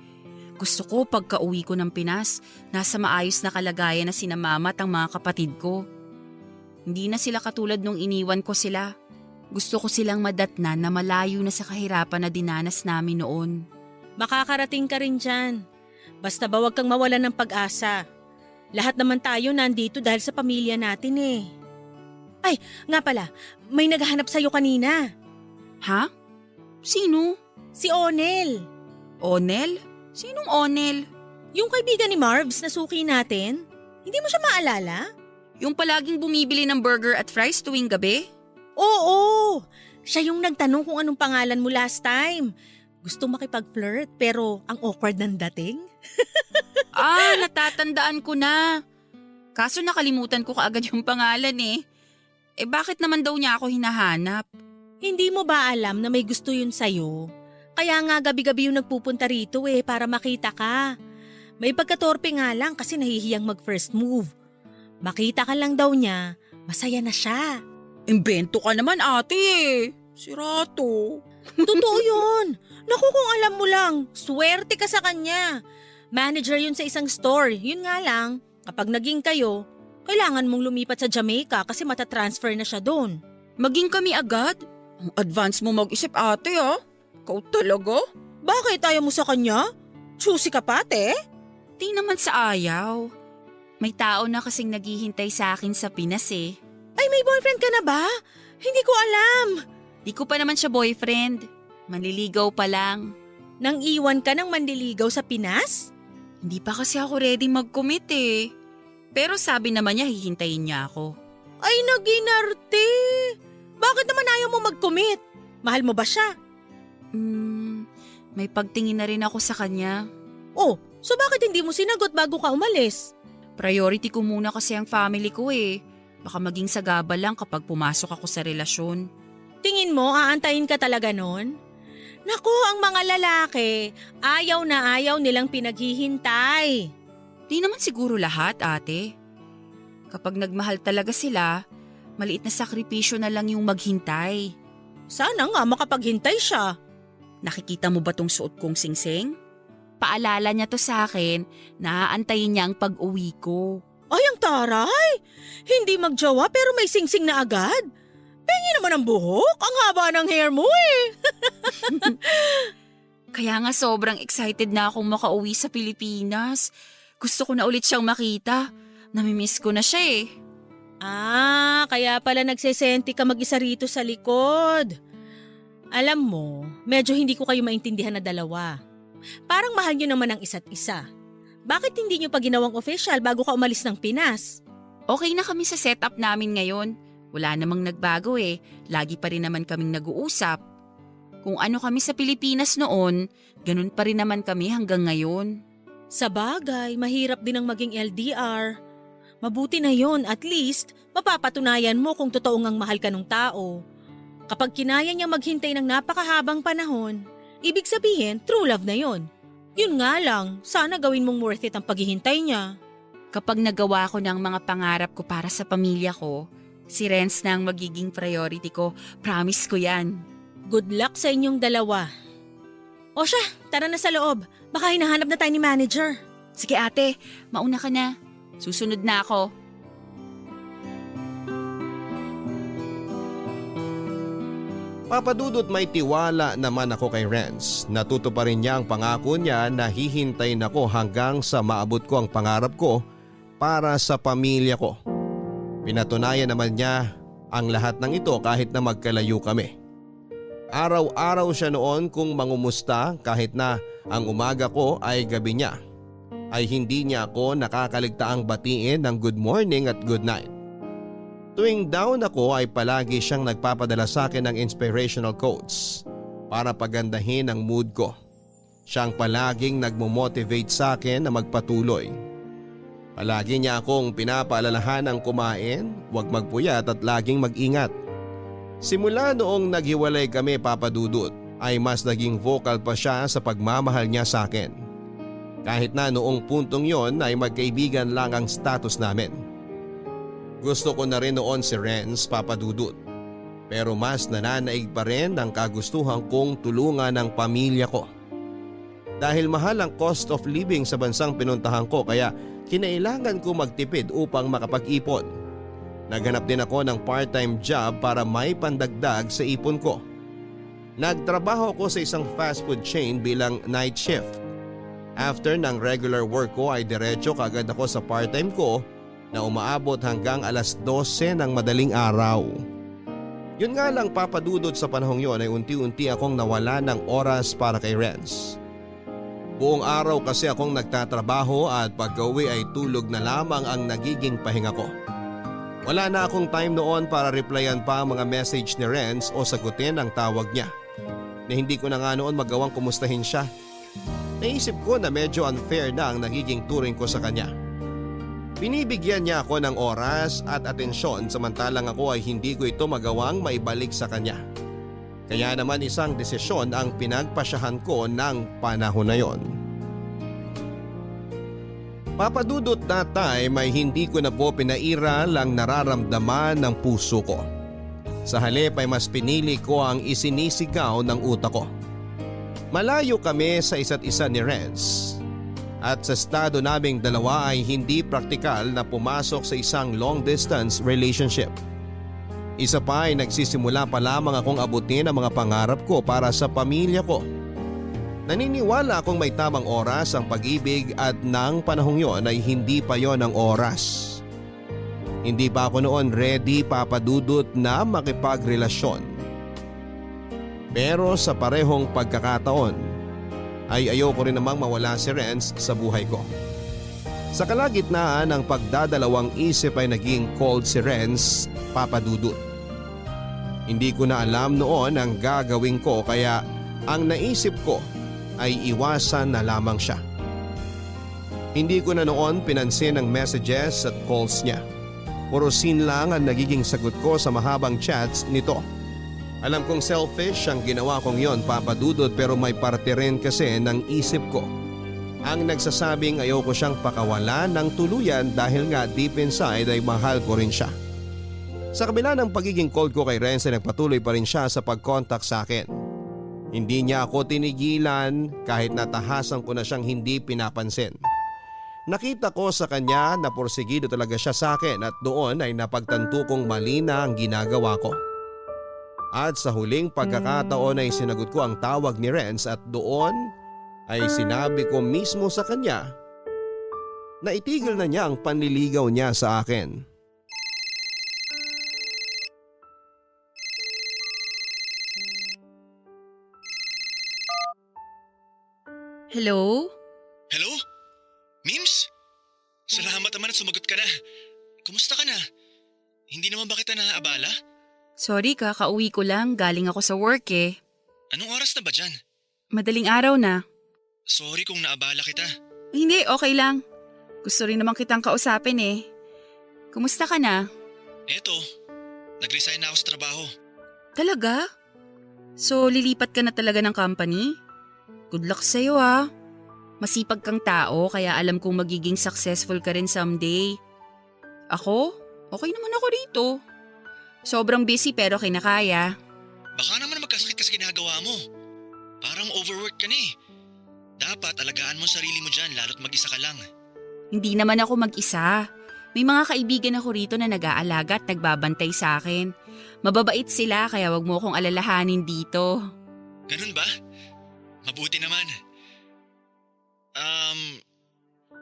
Gusto ko pagka-uwi ko ng Pinas, nasa maayos na kalagayan na sina Mama at ang mga kapatid ko. Hindi na sila katulad nung iniwan ko sila. Gusto ko silang madatnan na malayo na sa kahirapan na dinanas namin noon. Makakarating ka rin dyan. Basta ba wag kang mawalan ng pag-asa. Lahat naman tayo nandito dahil sa pamilya natin eh. Ay, nga pala, may naghahanap sa'yo kanina. Ha? Sino? Si Onel. Onel? Sinong Onel? Yung kaibigan ni Marvs na suki natin, hindi mo siya maalala? Yung palaging bumibili ng burger at fries tuwing gabi? Oo! Siya yung nagtanong kung anong pangalan mo last time. Gusto makipag-flirt pero ang awkward ng dating. Natatandaan ko na. Kaso nakalimutan ko kaagad yung pangalan eh. Bakit naman daw niya ako hinahanap? Hindi mo ba alam na may gusto yun sa'yo? Kaya nga gabi-gabi yung nagpupunta rito para makita ka. May pagkatorpe nga lang kasi nahihiyang mag-first move. Makita ka lang daw niya, masaya na siya. Imbento ka naman ate eh. Sirato. Totoo yun. Naku kung alam mo lang, swerte ka sa kanya. Manager yun sa isang store. Yun nga lang, kapag naging kayo, kailangan mong lumipat sa Jamaica kasi matatransfer na siya doon. Maging kami agad? Ang advance mo mag-isip ate ah. Ikaw talaga? Bakit ayaw mo sa kanya? Choosy ka pa, te? Di naman sa ayaw. May tao na kasing naghihintay sa akin sa Pinas eh. Ay, may boyfriend ka na ba? Hindi ko alam. Di ko pa naman siya boyfriend. Manliligaw pa lang. Nang iwan ka ng mandiligaw sa Pinas? Hindi pa kasi ako ready mag-commit eh. Pero sabi naman niya hihintayin niya ako. Ay, naginarte. Bakit naman ayaw mo mag-commit? Mahal mo ba siya? May pagtingin na rin ako sa kanya. Oh, so bakit hindi mo sinagot bago ka umalis? Priority ko muna kasi ang family ko eh. Baka maging sagaba lang kapag pumasok ako sa relasyon. Tingin mo, aantayin ka talaga nun? Naku, ang mga lalaki, ayaw na ayaw nilang pinaghihintay. Di naman siguro lahat, ate. Kapag nagmahal talaga sila, maliit na sakripisyo na lang yung maghintay. Sana nga makapaghintay siya. Nakikita mo ba tong suot kong singsing? Paalala niya to sa akin na aantayin niya ang pag-uwi ko. Ay, ang taray! Hindi magjowa pero may singsing na agad. Pengi naman ang buhok, ang haba ng hair mo eh. Kaya nga sobrang excited na akong makauwi sa Pilipinas. Gusto ko na ulit siyang makita. Namimiss ko na siya eh. Kaya pala nagsesenti ka mag-isa rito sa likod. Alam mo, medyo hindi ko kayo maintindihan na dalawa. Parang mahal nyo naman ang isa't isa. Bakit hindi nyo pa ginawang official bago ka umalis ng Pinas? Okay na kami sa setup namin ngayon. Wala namang nagbago eh. Lagi pa rin naman kaming nag-uusap. Kung ano kami sa Pilipinas noon, ganun pa rin naman kami hanggang ngayon. Sa bagay, mahirap din ang maging LDR. Mabuti na yon, at least mapapatunayan mo kung totoong ang mahal ka ng tao. Kapag kinaya niya maghintay ng napakahabang panahon, ibig sabihin true love na yon. Yun nga lang, sana gawin mong worth it ang paghihintay niya. Kapag nagawa ko ng mga pangarap ko para sa pamilya ko, si Renz na ang magiging priority ko. Promise ko yan. Good luck sa inyong dalawa. O siya, tara na sa loob. Baka hinahanap na tayo ni manager. Sige ate, mauna ka na. Susunod na ako. Papadudot may tiwala naman ako kay Renz. Natuto pa rin niya ang pangako niya na hihintayin ako hanggang sa maabot ko ang pangarap ko para sa pamilya ko. Pinatunayan naman niya ang lahat ng ito kahit na magkalayo kami. Araw-araw siya noon kung mangumusta kahit na ang umaga ko ay gabi niya. Ay hindi niya ako nakakaligtaang batiin ng good morning at good night. Tuwing down ako ay palagi siyang nagpapadala sa akin ng inspirational quotes para pagandahin ang mood ko. Siyang palaging nagmo-motivate sa akin na magpatuloy. Palagi niya akong pinapaalalahan ng kumain, huwag magpuyat at laging mag-ingat. Simula noong naghiwalay kami Papadudot ay mas naging vocal pa siya sa pagmamahal niya sa akin. Kahit na noong puntong yon ay magkaibigan lang ang status namin. Gusto ko na rin noon si Renz Papadudot. Pero mas nananaig pa rin ang kagustuhan kong tulungan ng pamilya ko. Dahil mahal ang cost of living sa bansang pinuntahan ko kaya kinailangan ko magtipid upang makapag-ipon. Naghanap din ako ng part-time job para may pandagdag sa ipon ko. Nagtrabaho ko sa isang fast food chain bilang night shift. After ng regular work ko ay diretso kagad ako sa part-time ko na umaabot hanggang alas 12 ng madaling araw. Yun nga lang Papadudot sa panahong yon ay unti-unti akong nawala ng oras para kay Renz. Buong araw kasi akong nagtatrabaho at pag-uwi ay tulog na lamang ang nagiging pahinga ko. Wala na akong time noon para replyan pa ang mga message ni Renz o sagutin ang tawag niya. Na hindi ko na nga noon magawang kumustahin siya. Naisip ko na medyo unfair na ang nagiging turing ko sa kanya. Binibigyan niya ako ng oras at atensyon samantalang ako ay hindi ko ito magawang maibalik sa kanya. Kaya naman isang desisyon ang pinagpasyahan ko ng panahon na yon. Papadudot na time ay hindi ko na po pinairal ang nararamdaman ng puso ko. Sa halip ay mas pinili ko ang isinisigaw ng utak ko. Malayo kami sa isa't isa ni Renz. At sa estado naming dalawa ay hindi praktikal na pumasok sa isang long distance relationship. Isa pa ay nagsisimula pa lamang akong abutin ang mga pangarap ko para sa pamilya ko. Naniniwala akong may tamang oras ang pag-ibig at nang panahong yon ay hindi pa yon ang oras. Hindi pa ako noon ready, papadudot, na makipagrelasyon. Pero sa parehong pagkakataon ay ayoko rin namang mawala si Renz sa buhay ko. Sa kalagitnaan ng pagdadalawang isip ay naging cold si Renz, papadudot. Hindi ko na alam noon ang gagawin ko kaya ang naisip ko ay iwasan na lamang siya. Hindi ko na noon pinansin ang messages at calls niya. Puro scene lang ang nagiging sagot ko sa mahabang chats nito. Alam kong selfish ang ginawa kong yon, papadudot, pero may parte rin kasi ng isip ko ang nagsasabing ayoko siyang pakawalan ng tuluyan dahil nga deep inside ay mahal ko rin siya. Sa kabila ng pagiging cold ko kay Renz ay nagpatuloy pa rin siya sa pag-contact sa akin. Hindi niya ako tinigilan kahit natahasan ko na siyang hindi pinapansin. Nakita ko sa kanya na porsigido talaga siya sa akin at doon ay napagtanto kong mali na ang ginagawa ko. At sa huling pagkakataon ay sinagot ko ang tawag ni Renz at doon ay sinabi ko mismo sa kanya na itigil na niya ang panliligaw niya sa akin. Hello? Hello? Mims? Salamat naman at sumagot ka na. Kumusta ka na? Hindi naman ba kita naaabala? Sorry, kakauwi ko lang. Galing ako sa work eh. Anong oras na ba dyan? Madaling araw na. Sorry kung naabala kita. Hindi, okay lang. Gusto rin naman kitang kausapin eh. Kumusta ka na? Eto, nag-resign na ako sa trabaho. Talaga? So, lilipat ka na talaga ng company? Good luck sa'yo ah. Masipag kang tao kaya alam kong magiging successful ka rin someday. Ako? Okay naman ako rito. Sobrang busy pero kinakaya. Baka naman magkasakit ka sa ginagawa mo. Parang overwork ka na eh. Dapat alagaan mo sarili mo dyan lalo't mag-isa ka lang. Hindi naman ako mag-isa. May mga kaibigan ako rito na nag-aalaga at nagbabantay sa akin. Mababait sila kaya wag mo akong alalahanin dito. Ganun ba? Mabuti naman.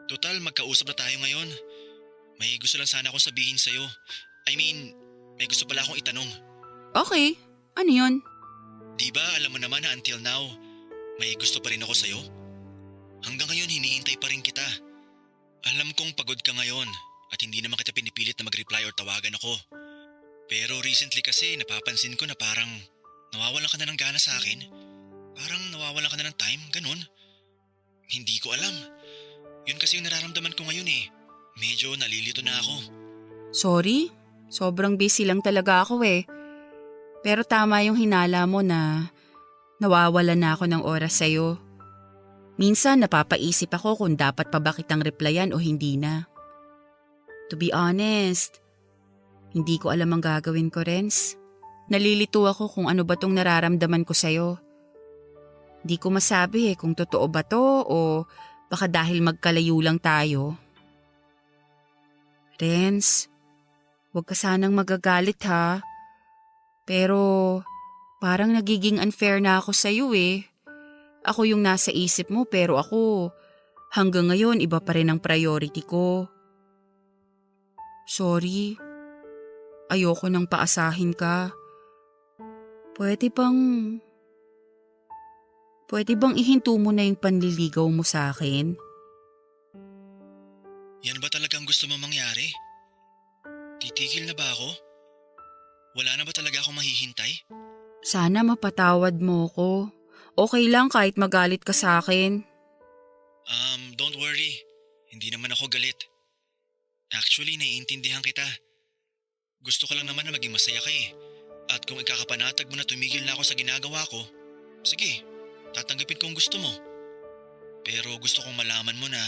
Total magkausap na tayo ngayon. May gusto lang sana akong sabihin sa'yo. May gusto pala akong itanong. Okay, ano yun? Di ba alam mo naman na until now, may gusto pa rin ako sa'yo? Hanggang ngayon hinihintay pa rin kita. Alam kong pagod ka ngayon at hindi naman kita pinipilit na mag-reply or tawagan ako. Pero recently kasi napapansin ko na parang nawawalan ka na ng gana sa akin. Parang nawawalan ka na ng time, ganun. Hindi ko alam. Yun kasi yung nararamdaman ko ngayon eh. Medyo nalilito na ako. Sorry, sobrang busy lang talaga ako eh. Pero tama yung hinala mo na nawawalan na ako ng oras sa'yo. Minsan napapaisip ako kung dapat pa ba kitang replyan o hindi na. To be honest, hindi ko alam ang gagawin ko, Renz. Nalilito ako kung ano ba tong nararamdaman ko sa'yo. Di ko masabi kung totoo ba to o baka dahil magkalayo lang tayo. Renz, huwag ka sanang magagalit ha. Pero parang nagiging unfair na ako sa'yo eh. Ako yung nasa isip mo pero ako hanggang ngayon iba pa rin ang priority ko. Sorry, ayoko nang paasahin ka. Pwede Pwede bang ihinto mo na yung panliligaw mo sa akin? Yan ba talagang gusto mo mangyari? Titigil na ba ako? Wala na ba talaga akong mahihintay? Sana mapatawad mo ko. Okay lang kahit magalit ka sa akin. Don't worry. Hindi naman ako galit. Actually, naiintindihan kita. Gusto ko lang naman na maging masaya ka eh. At kung ikakapanatag mo na tumigil na ako sa ginagawa ko, sige, tatanggapin ko ang gusto mo. Pero gusto kong malaman mo na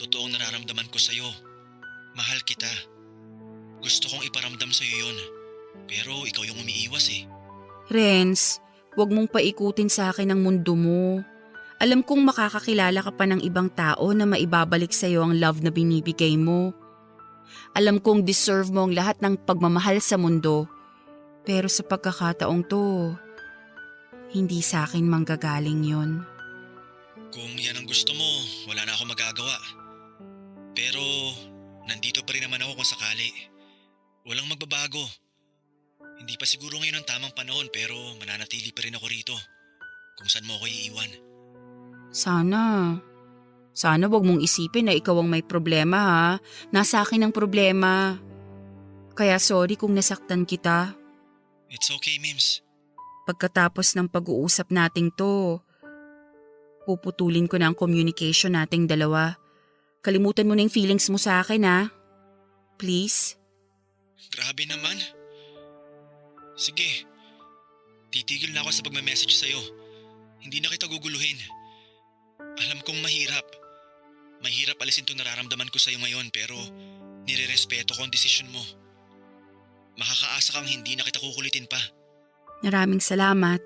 totoong nararamdaman ko sa'yo. Mahal kita. Gusto kong iparamdam sa'yo yun. Pero ikaw yung umiiwas eh. Renz, huwag mong paikutin sa akin ang mundo mo. Alam kong makakakilala ka pa ng ibang tao na maibabalik sa'yo ang love na binibigay mo. Alam kong deserve mo ang lahat ng pagmamahal sa mundo. Pero sa pagkakataong to, hindi sa akin manggagaling yon. Kung yan ang gusto mo, wala na ako magagawa. Pero nandito pa rin naman ako kung sakali. Walang magbabago. Hindi pa siguro ngayon ang tamang panahon pero mananatili pa rin ako rito. Kung saan mo ako iiwan. Sana wag mong isipin na ikaw ang may problema ha. Nasa akin ang problema. Kaya sorry kung nasaktan kita. It's okay, Mims. Pagkatapos ng pag-uusap nating to, puputulin ko na ang communication nating dalawa. Kalimutan mo na yung feelings mo sa akin ha. Please? Grabe naman. Sige. Titigil na ako sa pagme-message sa'yo. Hindi na kita guguluhin. Alam kong mahirap. Mahirap alisin itong nararamdaman ko sa'yo ngayon pero nire-respeto ko ang desisyon mo. Makakaasa kang hindi na kita kukulitin pa. Maraming salamat.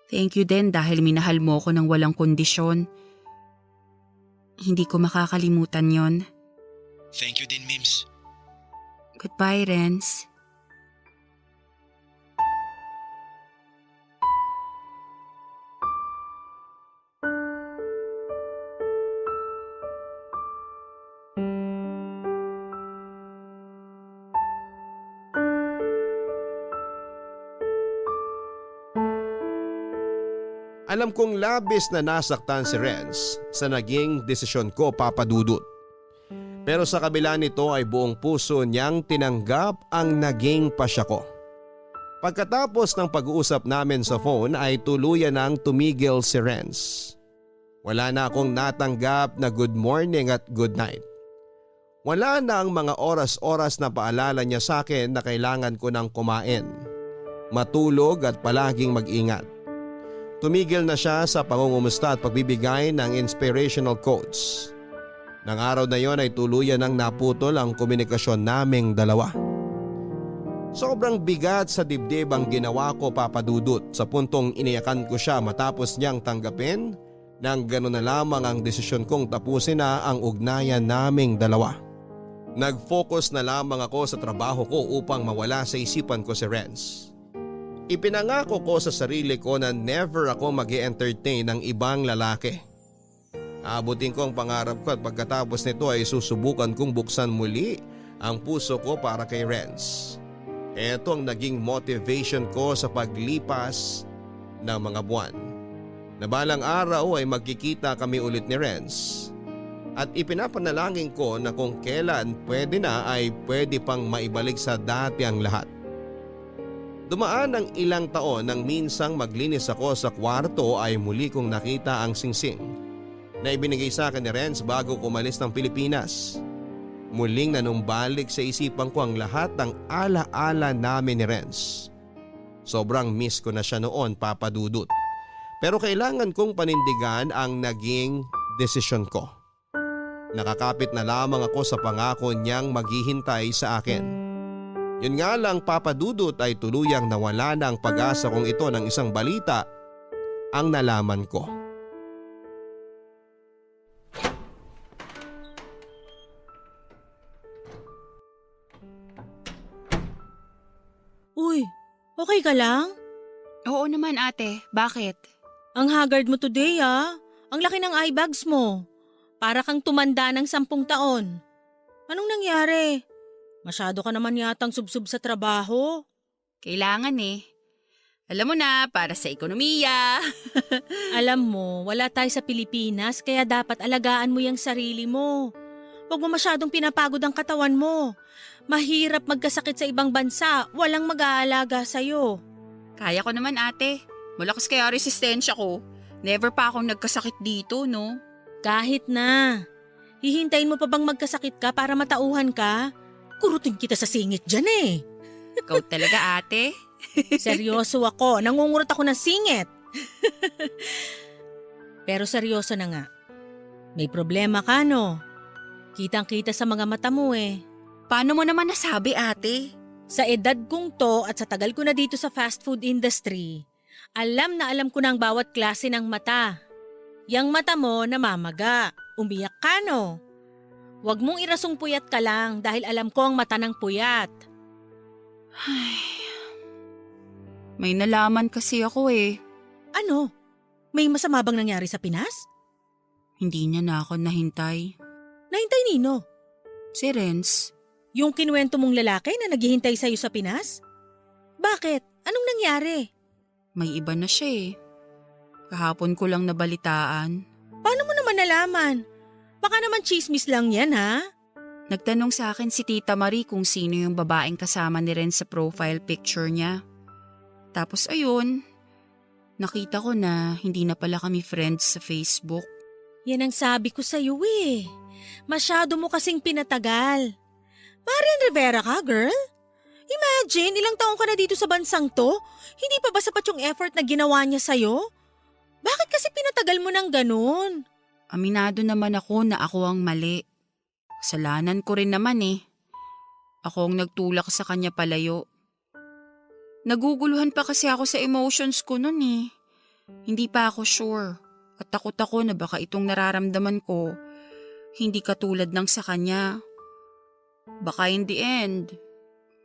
Thank you din dahil minahal mo ko ng walang kondisyon. Hindi ko makakalimutan yon. Thank you din, Mims. Goodbye, Renz. Alam kong labis na nasaktan si Renz sa naging desisyon ko, Papa Dudut. Pero sa kabila nito ay buong puso niyang tinanggap ang naging pasya ko. Pagkatapos ng pag-uusap namin sa phone ay tuluyan nang tumigil si Renz. Wala na akong natanggap na good morning at good night. Wala na ang mga oras-oras na paalala niya sa akin na kailangan ko ng kumain, matulog at palaging mag-ingat. Tumigil na siya sa pangungumusta at pagbibigay ng inspirational quotes. Nang araw na yon ay tuluyan ng naputol ang komunikasyon naming dalawa. Sobrang bigat sa dibdib ang ginawa ko, Papa Dudut, sa puntong iniyakan ko siya matapos niyang tanggapin nang gano'n na lamang ang desisyon kong tapusin na ang ugnayan naming dalawa. Nag-focus na lamang ako sa trabaho ko upang mawala sa isipan ko si Renz. Ipinangako ko sa sarili ko na never ako mag-e-entertain ng ibang lalaki. Abutin ko ang pangarap ko at pagkatapos nito ay susubukan kong buksan muli ang puso ko para kay Renz. Ito ang naging motivation ko sa paglipas ng mga buwan. Na balang araw ay magkikita kami ulit ni Renz. At ipinapanalangin ko na kung kailan pwede na ay pwede pang maibalik sa dati ang lahat. Dumaan ang ilang taon nang minsang maglinis ako sa kwarto ay muli kong nakita ang singsing na ibinigay sa akin ni Renz bago kumalis ng Pilipinas. Muling nanumbalik sa isipan ko ang lahat ng ala-ala namin ni Renz. Sobrang miss ko na siya noon, Papa Dudut. Pero kailangan kong panindigan ang naging desisyon ko. Nakakapit na lamang ako sa pangako niyang maghihintay sa akin. Yun nga lang, Papa Dudut, ay tuluyang nawala na ang pag-asa kong ito ng isang balita ang nalaman ko. Uy, okay ka lang? Oo naman ate, bakit? Ang haggard mo today Ang laki ng eye bags mo. Para kang tumanda ng 10 taon. Anong nangyari? Masyado ka naman yatang subsub sa trabaho. Kailangan eh. Alam mo na, para sa ekonomiya. Alam mo, wala tayo sa Pilipinas kaya dapat alagaan mo yung sarili mo. Huwag mo masyadong pinapagod ang katawan mo. Mahirap magkasakit sa ibang bansa, walang mag-aalaga sa'yo. Kaya ko naman ate. Malakas kaya resistensya ko. Never pa akong nagkasakit dito, no? Kahit na. Hihintayin mo pa bang magkasakit ka para matauhan ka? Kurutin kita sa singit dyan eh. Ikaw talaga ate. Seryoso ako, nangungurot ako ng singit. Pero seryoso na nga. May problema ka no? Kitang-kita sa mga mata mo eh. Paano mo naman nasabi ate? Sa edad kong to at sa tagal ko na dito sa fast food industry, alam na alam ko na ang bawat klase ng mata. Yang mata mo namamaga, umiyak ka no? Huwag mong irasong puyat ka lang dahil alam ko ang mata ng puyat. May nalaman kasi ako eh. Ano? May masama bang nangyari sa Pinas? Hindi niya na ako nahintay. Nahintay nino? Si Renz, Yung kinuwento mong lalaki na naghihintay sa'yo sa Pinas? Bakit? Anong nangyari? may iba na siya eh. Kahapon ko lang nabalitaan. Paano mo naman nalaman? Baka naman chismis lang yan ha? Nagtanong sa akin si Tita Marie kung sino yung babaeng kasama ni Renz sa profile picture niya. Tapos ayun, nakita ko na hindi na pala kami friends sa Facebook. Yan ang sabi ko sa'yo eh. Masyado mo kasing pinatagal. Marian Rivera ka, girl? Imagine, ilang taong ka na dito sa bansang to? Hindi pa ba sapat yung effort na ginawa niya sa'yo? Bakit kasi pinatagal mo ng ganun? Aminado naman ako na ako ang mali. Kasalanan ko rin naman eh. Ako ang nagtulak sa kanya palayo. Naguguluhan pa kasi ako sa emotions ko nun eh. Hindi pa ako sure. At takot ako na baka itong nararamdaman ko hindi katulad ng sa kanya. Baka in the end,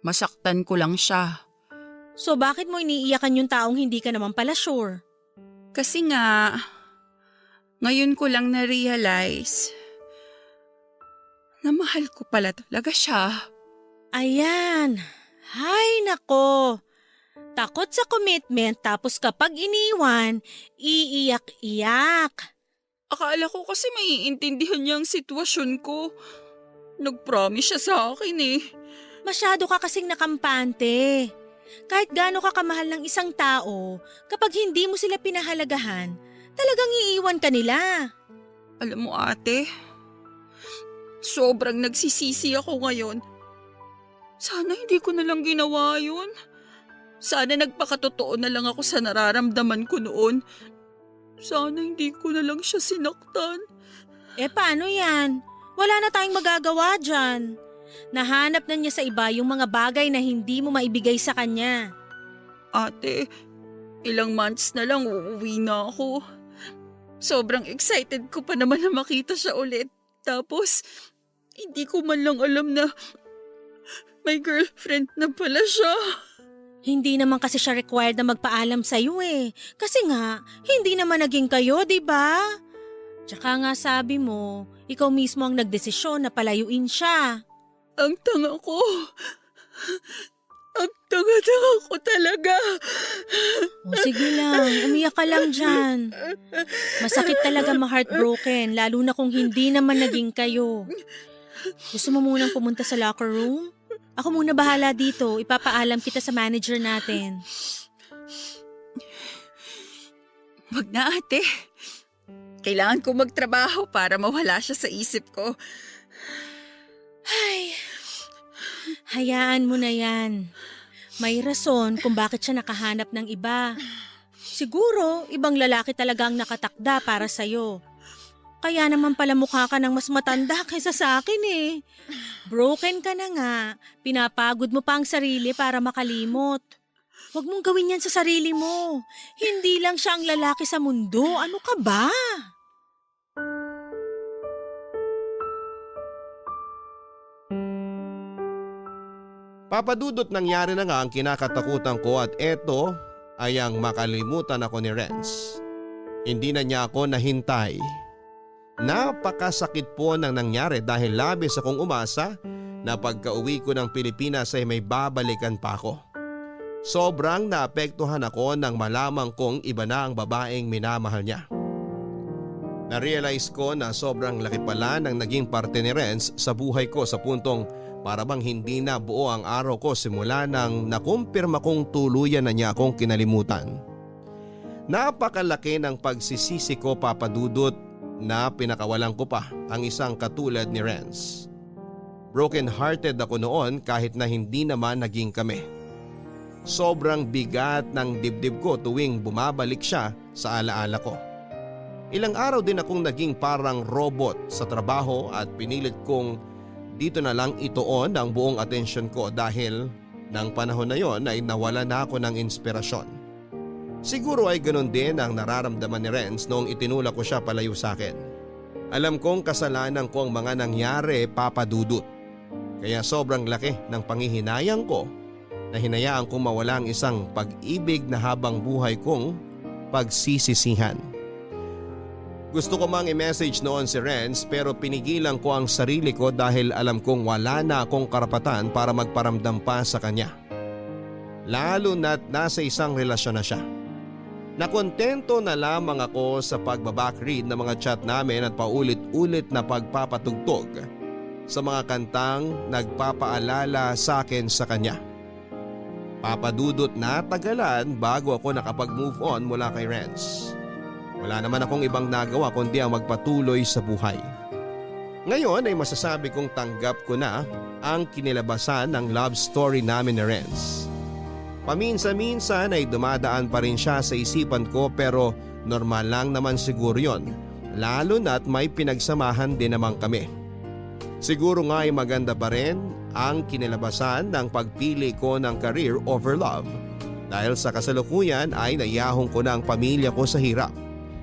masaktan ko lang siya. So bakit mo iniiyakan yung taong hindi ka naman pala sure? Kasi nga, ngayon ko lang na-realize na mahal ko pala talaga siya. Ayan. Hay nako. Takot sa commitment tapos kapag iniwan, iiyak-iyak. Akala ko kasi maiintindihan niya ang sitwasyon ko. Nag-promise siya sa akin eh. Masyado ka kasing nakampante. Kahit gaano ka kamahal ng isang tao, kapag hindi mo sila pinahalagahan, talagang iiwan ka nila. Alam mo ate, sobrang nagsisisi ako ngayon. Sana hindi ko na lang ginawa yun. Sana nagpakatotoo na lang ako sa nararamdaman ko noon. Sana hindi ko na lang siya sinaktan. Eh paano yan? Wala na tayong magagawa dyan. Nahanap na niya sa iba yung mga bagay na hindi mo maibigay sa kanya. Ate, ilang months na lang uuwi na ako. Sobrang excited ko pa naman na makita siya ulit. Tapos, hindi ko man lang alam na may girlfriend na pala siya. Hindi naman kasi siya required na magpaalam sa'yo eh. Kasi nga, hindi naman naging kayo, di ba? Tsaka nga sabi mo, ikaw mismo ang nagdesisyon na palayuin siya. Ang tanga ko. Ang tanga-tanga ko talaga. O sige lang, umiyak ka lang dyan. Masakit talaga ma-heartbroken, lalo na kung hindi naman naging kayo. Gusto mo munang pumunta sa locker room? Ako muna bahala dito, ipapaalam kita sa manager natin. Wag na ate. Kailangan ko magtrabaho para mawala siya sa isip ko. Ay, hayaan mo na yan. May rason kung bakit siya nakahanap ng iba. Siguro, ibang lalaki talaga ang nakatakda para sa'yo. Kaya naman pala mukha ka ng mas matanda kaysa sa akin eh. Broken ka na nga. Pinapagod mo pa ang sarili para makalimot. Huwag mong gawin yan sa sarili mo. Hindi lang siya ang lalaki sa mundo. Ano ka ba? Papadudot nangyari na nga ang kinakatakutan ko at eto ay ang makalimutan ako ni Renz. Hindi na niya ako nahintay. Napakasakit po nang nangyari dahil labis akong umasa na pagka-uwi ko ng Pilipinas ay may babalikan pa ako. Sobrang naapektuhan ako nang malamang kong iba na ang babaeng minamahal niya. Na-realize ko na sobrang laki pala ng naging parte ni Renz sa buhay ko sa puntong para bang hindi na buo ang araw ko simula nang nakumpirma kong tuluyan na niya akong kinalimutan. Napakalaki ng pagsisisi ko, Papa Dudut, na pinakawalan ko pa ang isang katulad ni Renz. Broken hearted ako noon kahit na hindi naman naging kami. Sobrang bigat ng dibdib ko tuwing bumabalik siya sa alaala ko. Ilang araw din akong naging parang robot sa trabaho at pinilit kong dito na lang ituon ang buong atensyon ko dahil nang panahon na yon ay nawala na ako ng inspirasyon. Siguro ay ganun din ang nararamdaman ni Renz noong itinulak ko siya palayo sa akin. Alam kong kasalanan ko ang mga nangyari, Papa Dudut. Kaya sobrang laki ng panghihinayang ko na hinayaan kong mawala ang isang pag-ibig na habang buhay kong pagsisisihan. Gusto ko mang i-message noon si Renz pero pinigilan ko ang sarili ko dahil alam kong wala na akong karapatan para magparamdam pa sa kanya. Lalo na't nasa isang relasyon na siya. Nakontento na lamang ako sa pagbabackread ng mga chat namin at paulit-ulit na pagpapatugtog sa mga kantang nagpapaalala sa akin sa kanya. Papadudot na tagalan bago ako nakapag-move on mula kay Renz. Wala naman akong ibang nagawa kundi ang magpatuloy sa buhay. Ngayon ay masasabi kong tanggap ko na ang kinilabasan ng love story namin ni Renz. Paminsan-minsan ay dumadaan pa rin siya sa isipan ko pero normal lang naman siguro yon, lalo na't may pinagsamahan din naman kami. Siguro nga ay maganda pa rin ang kinilabasan ng pagpili ko ng career over love dahil sa kasalukuyan ay naiyahong ko na ang pamilya ko sa hirap.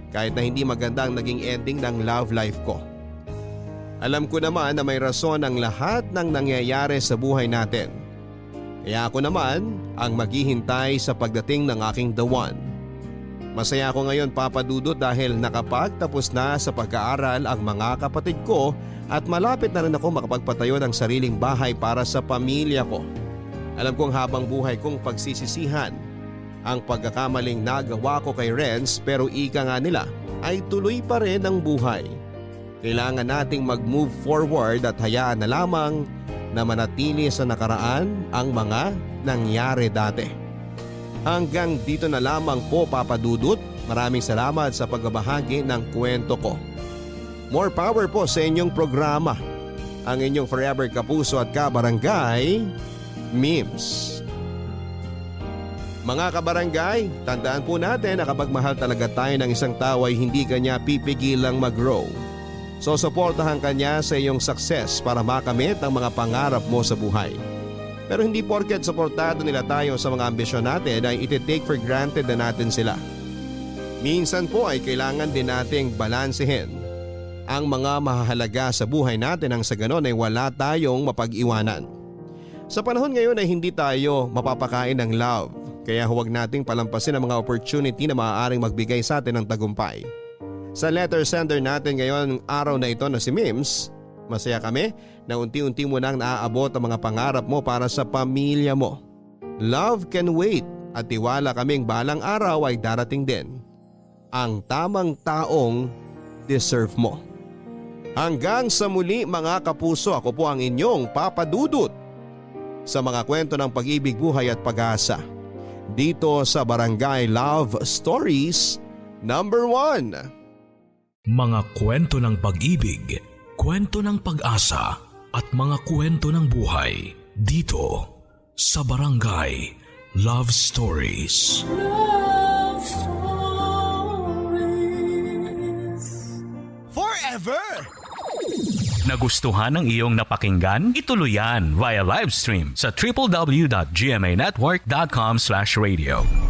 Kahit na hindi maganda ang naging ending ng love life ko. Alam ko naman na may rason ang lahat ng nangyayari sa buhay natin. Kaya ako naman ang maghihintay sa pagdating ng aking the one. Masaya ako ngayon, Papa Dudut, dahil nakapagtapos na sa pag-aaral ang mga kapatid ko at malapit na rin ako makapagpatayo ng sariling bahay para sa pamilya ko. Alam kong habang buhay kong pagsisisihan ang pagkakamaling nagawa ko kay Renz pero ika nga nila ay tuloy pa rin ang buhay. Kailangan nating mag-move forward at hayaan na lamang na manatili sa nakaraan ang mga nangyari dati. Hanggang dito na lamang po, Papa Dudut. Maraming salamat sa pagbabahagi ng kwento ko. More power po sa inyong programa. Ang inyong forever kapuso at kabarangay, Mims. Mga kabarangay, tandaan po natin na kapag mahal talaga tayo ng isang tao ay hindi kanya pipigilang mag-grow. So suportahan kanya sa iyong success para makamit ang mga pangarap mo sa buhay. Pero hindi porket suportado nila tayo sa mga ambisyon natin ay iti-take for granted na natin sila. Minsan po ay kailangan din nating balansehin ang mga mahalaga sa buhay natin nang sa ganon ay wala tayong mapag-iwanan. Sa panahon ngayon ay hindi tayo mapapakain ng love. Kaya huwag nating palampasin ang mga opportunity na maaaring magbigay sa atin ng tagumpay. Sa letter sender natin ngayon araw na ito na si Mims, masaya kami na unti-unti mo nang naaabot ang mga pangarap mo para sa pamilya mo. Love can wait at tiwala kaming balang araw ay darating din. Ang tamang taong deserve mo. Hanggang sa muli mga kapuso, ako po ang inyong Papa Dudut sa mga kwento ng pag-ibig, buhay at pag-asa. Dito sa Barangay Love Stories #1. Mga kwento ng pag-ibig, kwento ng pag-asa at mga kwento ng buhay dito sa Barangay Love Stories. Love Stories. Forever! Nagustuhan ng iyong napakinggan? Ituloy yan via live stream sa www.gmanetwork.com/radio.